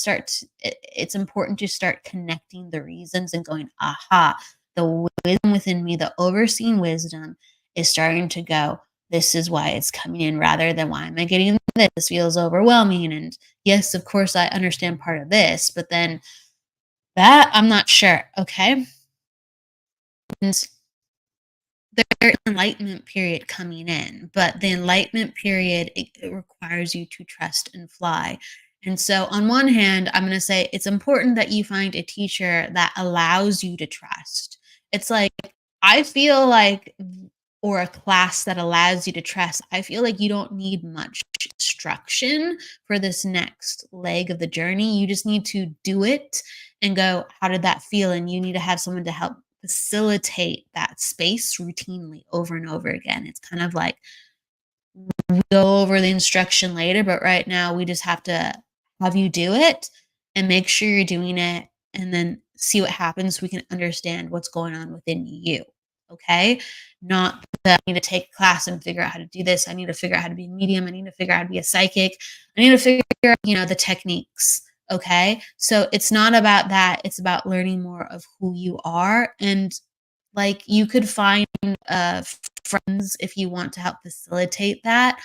it's important to start connecting the reasons and going, aha, the wisdom within me, the overseeing wisdom is starting to go, this is why it's coming in rather than why am I getting this feels overwhelming. And yes, of course, I understand part of this, but then that I'm not sure. Okay. And there's an enlightenment period coming in, but the enlightenment period, it requires you to trust and fly. And so, on one hand, I'm going to say it's important that you find a teacher that allows you to trust. It's like, I feel like, or a class that allows you to trust, I feel like you don't need much instruction for this next leg of the journey. You just need to do it and go, how did that feel? And you need to have someone to help facilitate that space routinely over and over again. It's kind of like, we go over the instruction later, but right now we just have to have you do it and make sure you're doing it and then see what happens. We can understand what's going on within you. Okay. Not that I need to take a class and figure out how to do this. I need to figure out how to be a medium. I need to figure out how to be a psychic. I need to figure out, the techniques. Okay. So it's not about that. It's about learning more of who you are. And like, you could find friends if you want to help facilitate that.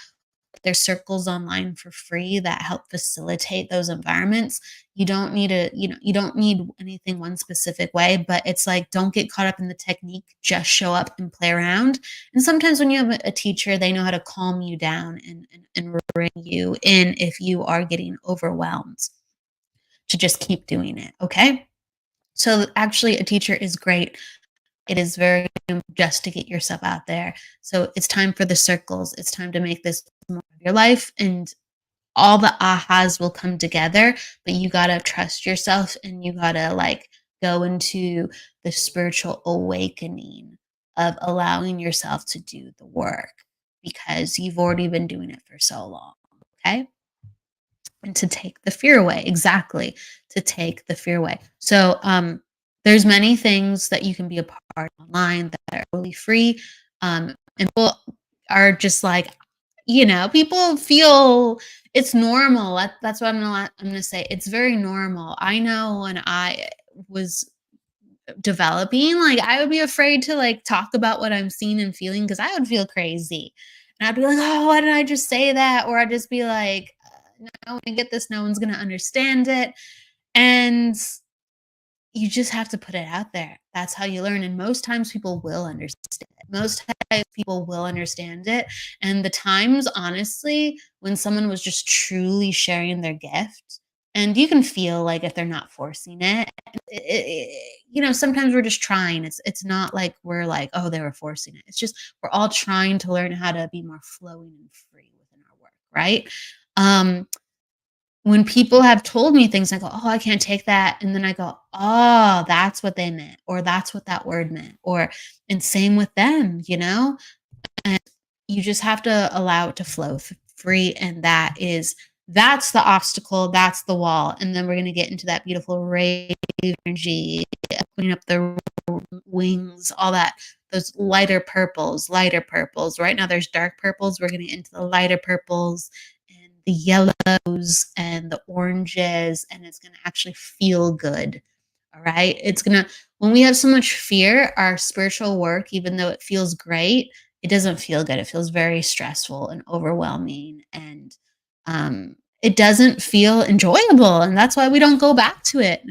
There's circles online for free that help facilitate those environments. You don't need you don't need anything one specific way, but it's like, don't get caught up in the technique, just show up and play around. And sometimes when you have a teacher, they know how to calm you down and bring you in if you are getting overwhelmed, to just keep doing it. Okay. So actually, a teacher is great. It is very just to get yourself out there. So it's time for the circles. It's time to make this more of your life, and all the ahas will come together, but you got to trust yourself and you got to like go into the spiritual awakening of allowing yourself to do the work, because you've already been doing it for so long. Okay. And to take the fear away. Exactly. To take the fear away. So, there's many things that you can be a part of online that are really free. And people are just like, people feel it's normal. That's what I'm gonna say. It's very normal. I know when I was developing, like, I would be afraid to like talk about what I'm seeing and feeling because I would feel crazy. And I'd be like, oh, why did I just say that? Or I'd just be like, no, I get this. No one's gonna understand it. And you just have to put it out there. That's how you learn. And most times people will understand it. Most times people will understand it. And the times, honestly, when someone was just truly sharing their gift, and you can feel like if they're not forcing sometimes we're just trying. It's not like we're like, oh, they were forcing it. It's just we're all trying to learn how to be more flowing and free within our work, right? When people have told me things, I go, oh, I can't take that. And then I go, oh, that's what they meant, or that's what that word meant. And same with them, and you just have to allow it to flow free. And that's the obstacle. That's the wall. And then we're going to get into that beautiful rave energy, putting up the wings, all that, those lighter purples. Right now there's dark purples. We're going to get into the lighter purples, the yellows and the oranges, and it's going to actually feel good. All right. When we have so much fear, our spiritual work, even though it feels great, it doesn't feel good. It feels very stressful and overwhelming, and it doesn't feel enjoyable. And that's why we don't go back to it.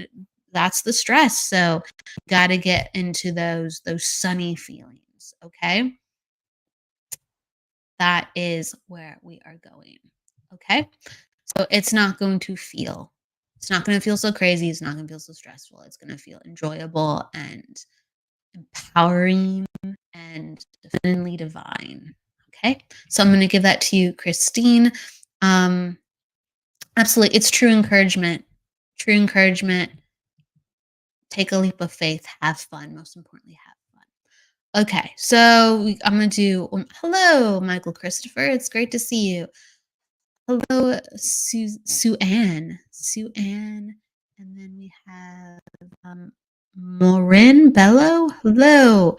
That's the stress. So got to get into those sunny feelings. Okay. That is where we are going. Okay. So it's not going to feel so crazy. It's not going to feel so stressful. It's going to feel enjoyable and empowering and definitely divine. Okay. So I'm going to give that to you, Christine. Absolutely. It's true encouragement. True encouragement. Take a leap of faith. Have fun. Most importantly, have fun. Okay. So I'm going to do, hello, Michael Christopher. It's great to see you. Hello, Sue Ann. And then we have Maureen Bello. Hello.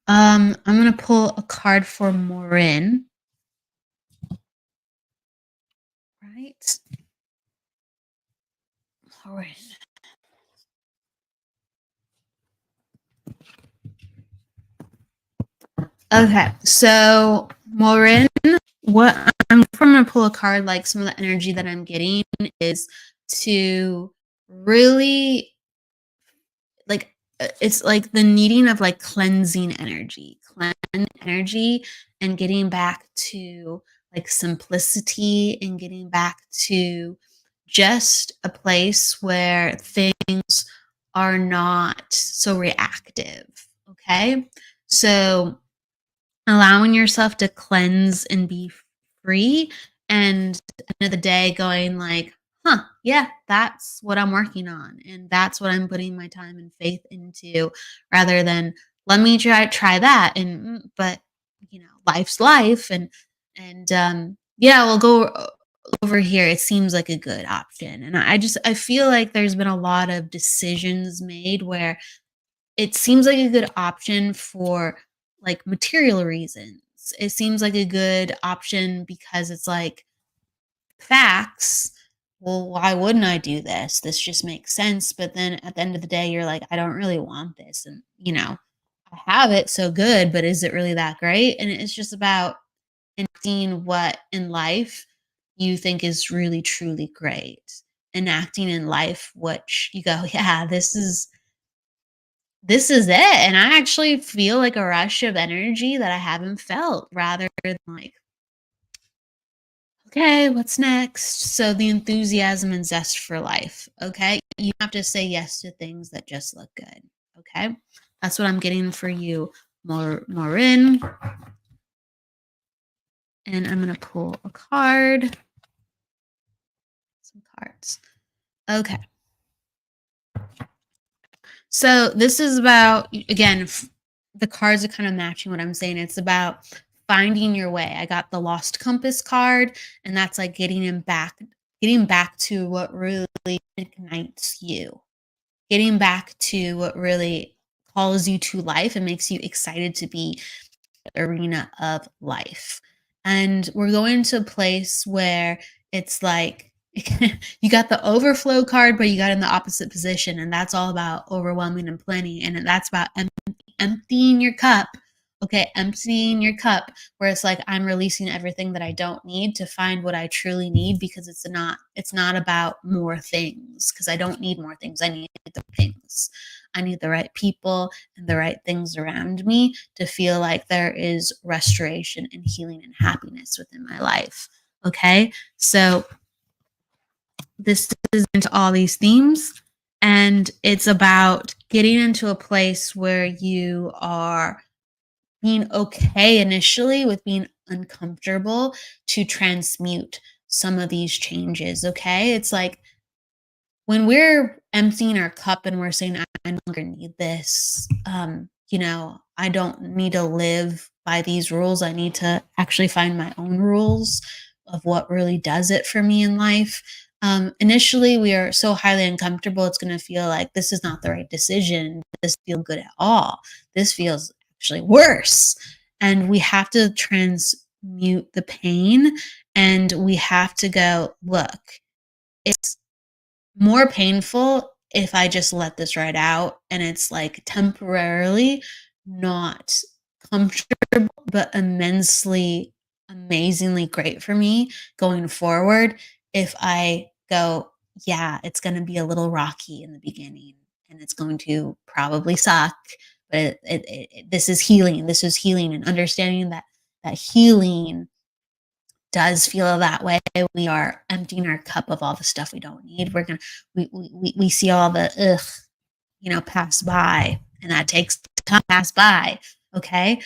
I'm gonna pull a card for Maureen. Right. Maureen. Okay, so Maureen, what I'm going to pull a card, like some of the energy that I'm getting is to really like it's like the needing of like cleansing energy and getting back to like simplicity and getting back to just a place where things are not so reactive. Okay. So allowing yourself to cleanse and be free, and at the end of the day going like, huh, yeah, that's what I'm working on and that's what I'm putting my time and faith into, rather than let me try that. And but life's life. And yeah, we'll go over here. It seems like a good option. And I feel like there's been a lot of decisions made where it seems like a good option for like material reasons. It seems like a good option because it's like facts. Well, why wouldn't I do this? This just makes sense. But then at the end of the day, you're like, I don't really want this. And, I have it so good, but is it really that great? And it's just about seeing what in life you think is really, truly great. Enacting in life, which you go, yeah, this is it. And I actually feel like a rush of energy that I haven't felt, rather than like, okay, what's next? So the enthusiasm and zest for life. Okay. You have to say yes to things that just look good. Okay. That's what I'm getting for you, Maureen. And I'm going to pull a card. Some cards. Okay. So this is about, again, the cards are kind of matching what I'm saying. It's about finding your way. I got the Lost Compass card, and that's like getting back to what really ignites you, getting back to what really calls you to life and makes you excited to be arena of life. And we're going to a place where it's like you got the overflow card, but you got in the opposite position. And that's all about overwhelming and plenty. And that's about emptying your cup. Okay, emptying your cup, where it's like I'm releasing everything that I don't need to find what I truly need, because it's not about more things, because I don't need more things. I need the things. I need the right people and the right things around me to feel like there is restoration and healing and happiness within my life. Okay, so this is into all these themes, and it's about getting into a place where you are being okay initially with being uncomfortable to transmute some of these changes. Okay, it's like when we're emptying our cup and we're saying, I no longer need this, I don't need to live by these rules. I need to actually find my own rules of what really does it for me in life. Initially, we are so highly uncomfortable, it's going to feel like this is not the right decision. This feels good at all. This feels actually worse. And we have to transmute the pain, and we have to go, look, it's more painful if I just let this ride out, and it's like temporarily not comfortable, but immensely, amazingly great for me going forward. If I go, yeah, it's going to be a little rocky in the beginning and it's going to probably suck, but this is healing. This is healing, and understanding that healing does feel that way. We are emptying our cup of all the stuff we don't need. We see all the pass by, and that takes time to pass by. Okay.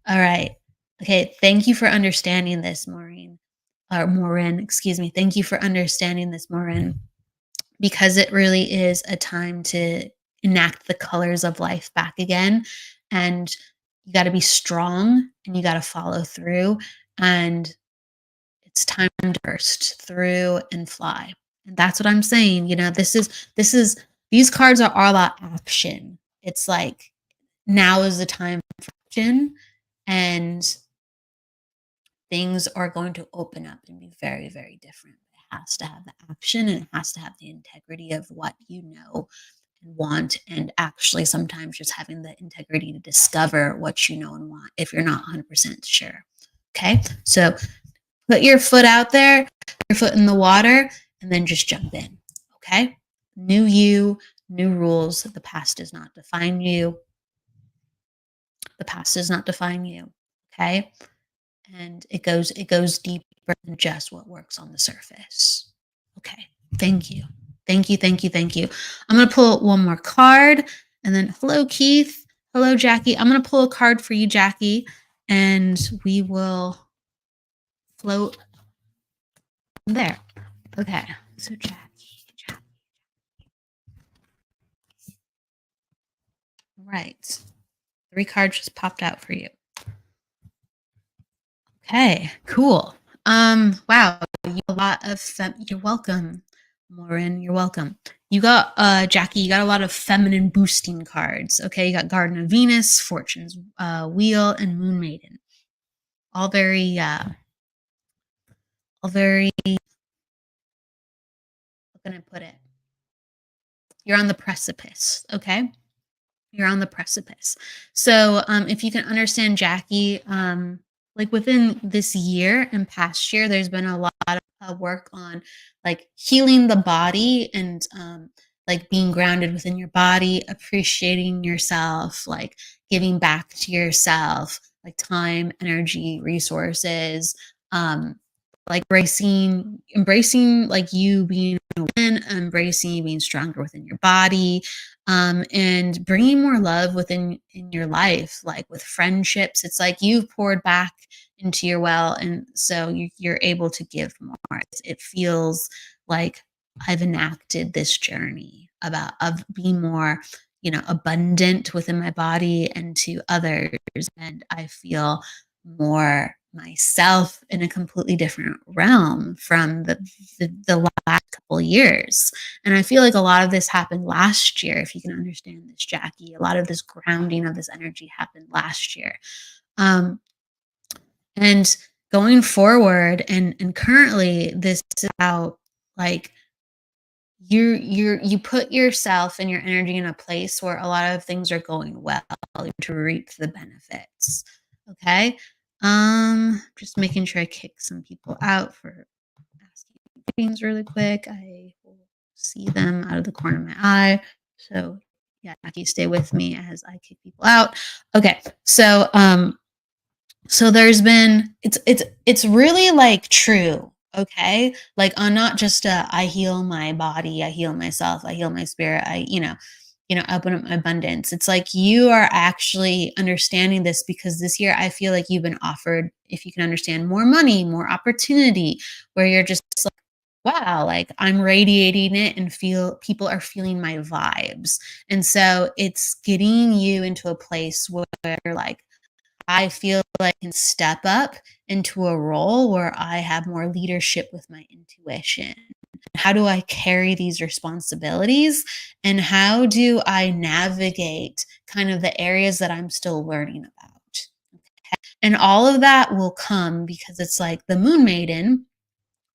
All right. Okay. Thank you for understanding this, Maureen. Or Maureen, excuse me. Thank you for understanding this, Maureen, because it really is a time to enact the colors of life back again. And you got to be strong, and you got to follow through. And it's time to burst through and fly. And that's what I'm saying. These cards are all about action. It's like now is the time for action, and things are going to open up and be very, very different. It has to have the action, and it has to have the integrity of what you know and want, and actually sometimes just having the integrity to discover what you know and want if you're not 100% sure. Okay. So Put your foot out there, your foot in the water, and then just jump in. Okay? New you, new rules. The past does not define you. The past does not define you. Okay? And it goes deeper than just what works on the surface. Okay. Thank you. Thank you. Thank you. Thank you. I'm going to pull one more card, and then hello, Keith. Hello, Jackie. I'm going to pull a card for you, Jackie, and we will float there. Okay. So Jackie. Right. 3 cards just popped out for you. Okay, cool. Wow, you a lot of you're welcome, Lauren. You're welcome. You got Jackie, you got a lot of feminine boosting cards. Okay, you got Garden of Venus, Fortune's Wheel, and Moon Maiden. All very how can I put it? You're on the precipice, okay? You're on the precipice. So if you can understand Jackie, like within this year and past year, there's been a lot of work on like healing the body and like being grounded within your body, appreciating yourself, like giving back to yourself, like time, energy, resources, like embracing like you being a woman, embracing being stronger within your body, and bringing more love within in your life, like with friendships. It's like you've poured back into your well, and so you're able to give more. It feels like I've enacted this journey of being more, abundant within my body and to others, and I feel more myself in a completely different realm from the last couple of years. And I feel like a lot of this happened last year, if you can understand this, Jackie. A lot of this grounding of this energy happened last year. And going forward and currently, this is how like you put yourself and your energy in a place where a lot of things are going well to reap the benefits. Okay. Just making sure I kick some people out for asking things really quick. I will see them out of the corner of my eye. So yeah, Jackie, stay with me as I kick people out. Okay. So there's been it's really like true. Okay. Like on not just I heal my body, I heal myself, I heal my spirit, open up my abundance. It's like you are actually understanding this because this year I feel like you've been offered, if you can understand, more money, more opportunity, where you're just like, wow, like I'm radiating it and people are feeling my vibes. And so it's getting you into a place where like, I feel like I can step up into a role where I have more leadership with my intuition. How do I carry these responsibilities? And how do I navigate kind of the areas that I'm still learning about? Okay. And all of that will come because it's like the Moon Maiden,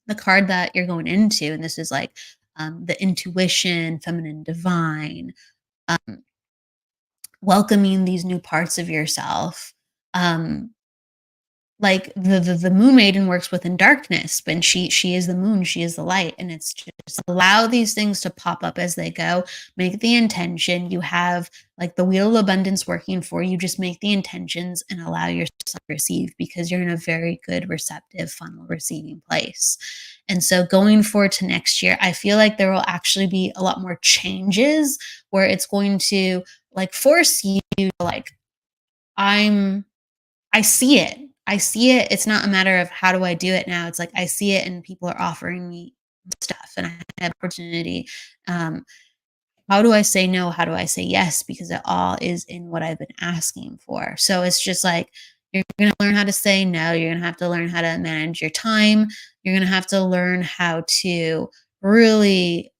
the card that you're going into, and this is like the intuition, feminine divine, um, welcoming these new parts of yourself. Like the Moon Maiden works within darkness, but she is the moon, she is the light, and it's just allow these things to pop up as they go. Make the intention. You have like the wheel of abundance working for you. Just make the intentions and allow yourself to receive, because you're in a very good receptive funnel receiving place. And so going forward to next year, I feel like there will actually be a lot more changes where it's going to like force you to like, I see it. I see it. It's not a matter of how do I do it now. It's like I see it and people are offering me stuff and I have opportunity. How do I say no? How do I say yes? Because it all is in what I've been asking for. So it's just like you're going to learn how to say no. You're going to have to learn how to manage your time. You're going to have to learn how to really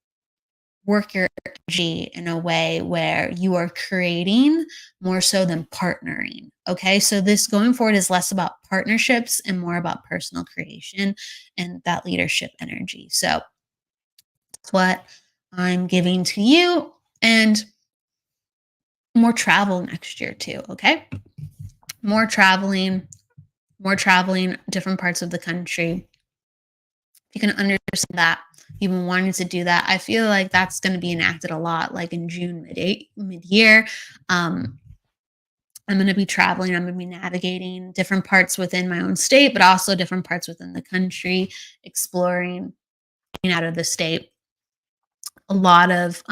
work your energy in a way where you are creating more so than partnering. Okay. So this going forward is less about partnerships and more about personal creation and that leadership energy. So that's what I'm giving to you, and more travel next year too. Okay. More traveling, more traveling, different parts of the country. You can understand that you've been wanting to do that. I feel like that's going to be enacted a lot, like in June, mid-year. I'm going to be traveling. I'm going to be navigating different parts within my own state, but also different parts within the country, exploring out of the state. A lot of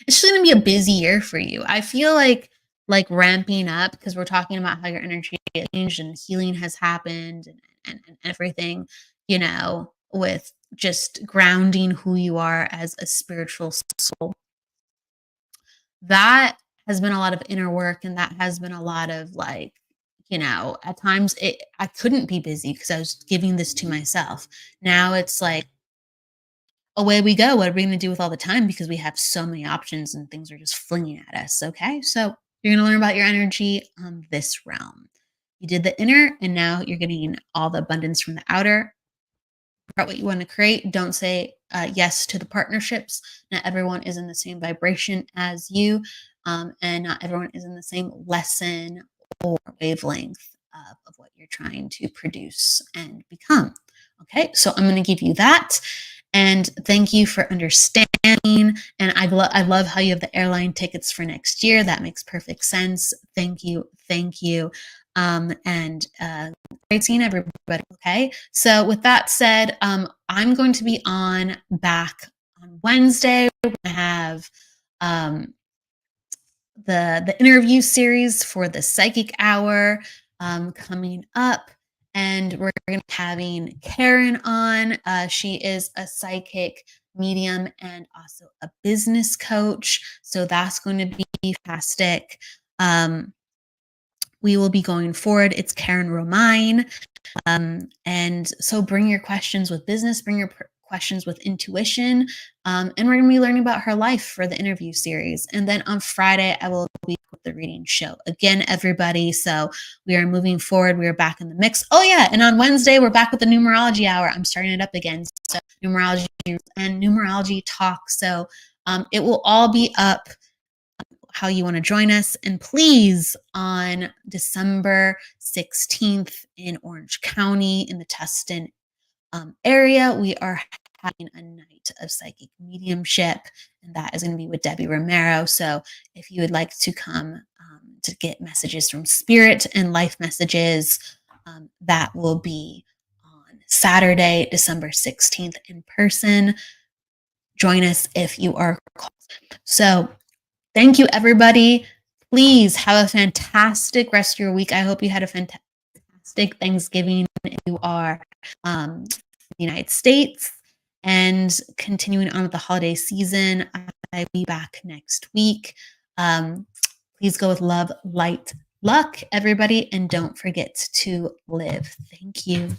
it's just going to be a busy year for you. I feel like ramping up, because we're talking about how your energy has changed and healing has happened, and everything, with just grounding who you are as a spiritual soul. That has been a lot of inner work, and that has been a lot of at times I couldn't be busy because I was giving this to myself. Now it's like, away we go. What are we going to do with all the time? Because we have so many options and things are just flinging at us. Okay. So you're going to learn about your energy on this realm. You did the inner, and now you're getting all the abundance from the outer. About what you want to create. Don't say yes to the partnerships. Not everyone is in the same vibration as you, and not everyone is in the same lesson or wavelength of what you're trying to produce and become. Okay, so I'm going to give you that. And thank you for understanding. And I love how you have the airline tickets for next year. That makes perfect sense. Thank you. Thank you. And great seeing everybody. Okay. So with that said, I'm going to be back on Wednesday. We're going to have the interview series for the Psychic Hour coming up. And we're going to be having Karen on. She is a psychic medium and also a business coach. So that's going to be fantastic. We will be going forward. It's Karen Romine. And so bring your questions with business, bring your questions with intuition. And we're going to be learning about her life for the interview series. And then on Friday, I will be with the reading show. Again, everybody. So we are moving forward. We are back in the mix. Oh, yeah. And on Wednesday, we're back with the numerology hour. I'm starting it up again. So numerology and numerology talk. So it will all be up how you want to join us. And please, on December 16th in Orange County in the Tustin area, we are having a night of psychic mediumship, and that is going to be with Debbie Romero. So if you would like to come to get messages from spirit and life messages, that will be on Saturday, December 16th in person. Join us if you are called. So thank you, everybody. Please have a fantastic rest of your week. I hope you had a fantastic Thanksgiving if you are in the United States. And continuing on with the holiday season, I'll be back next week. Please go with love, light, luck, everybody. And don't forget to live. Thank you.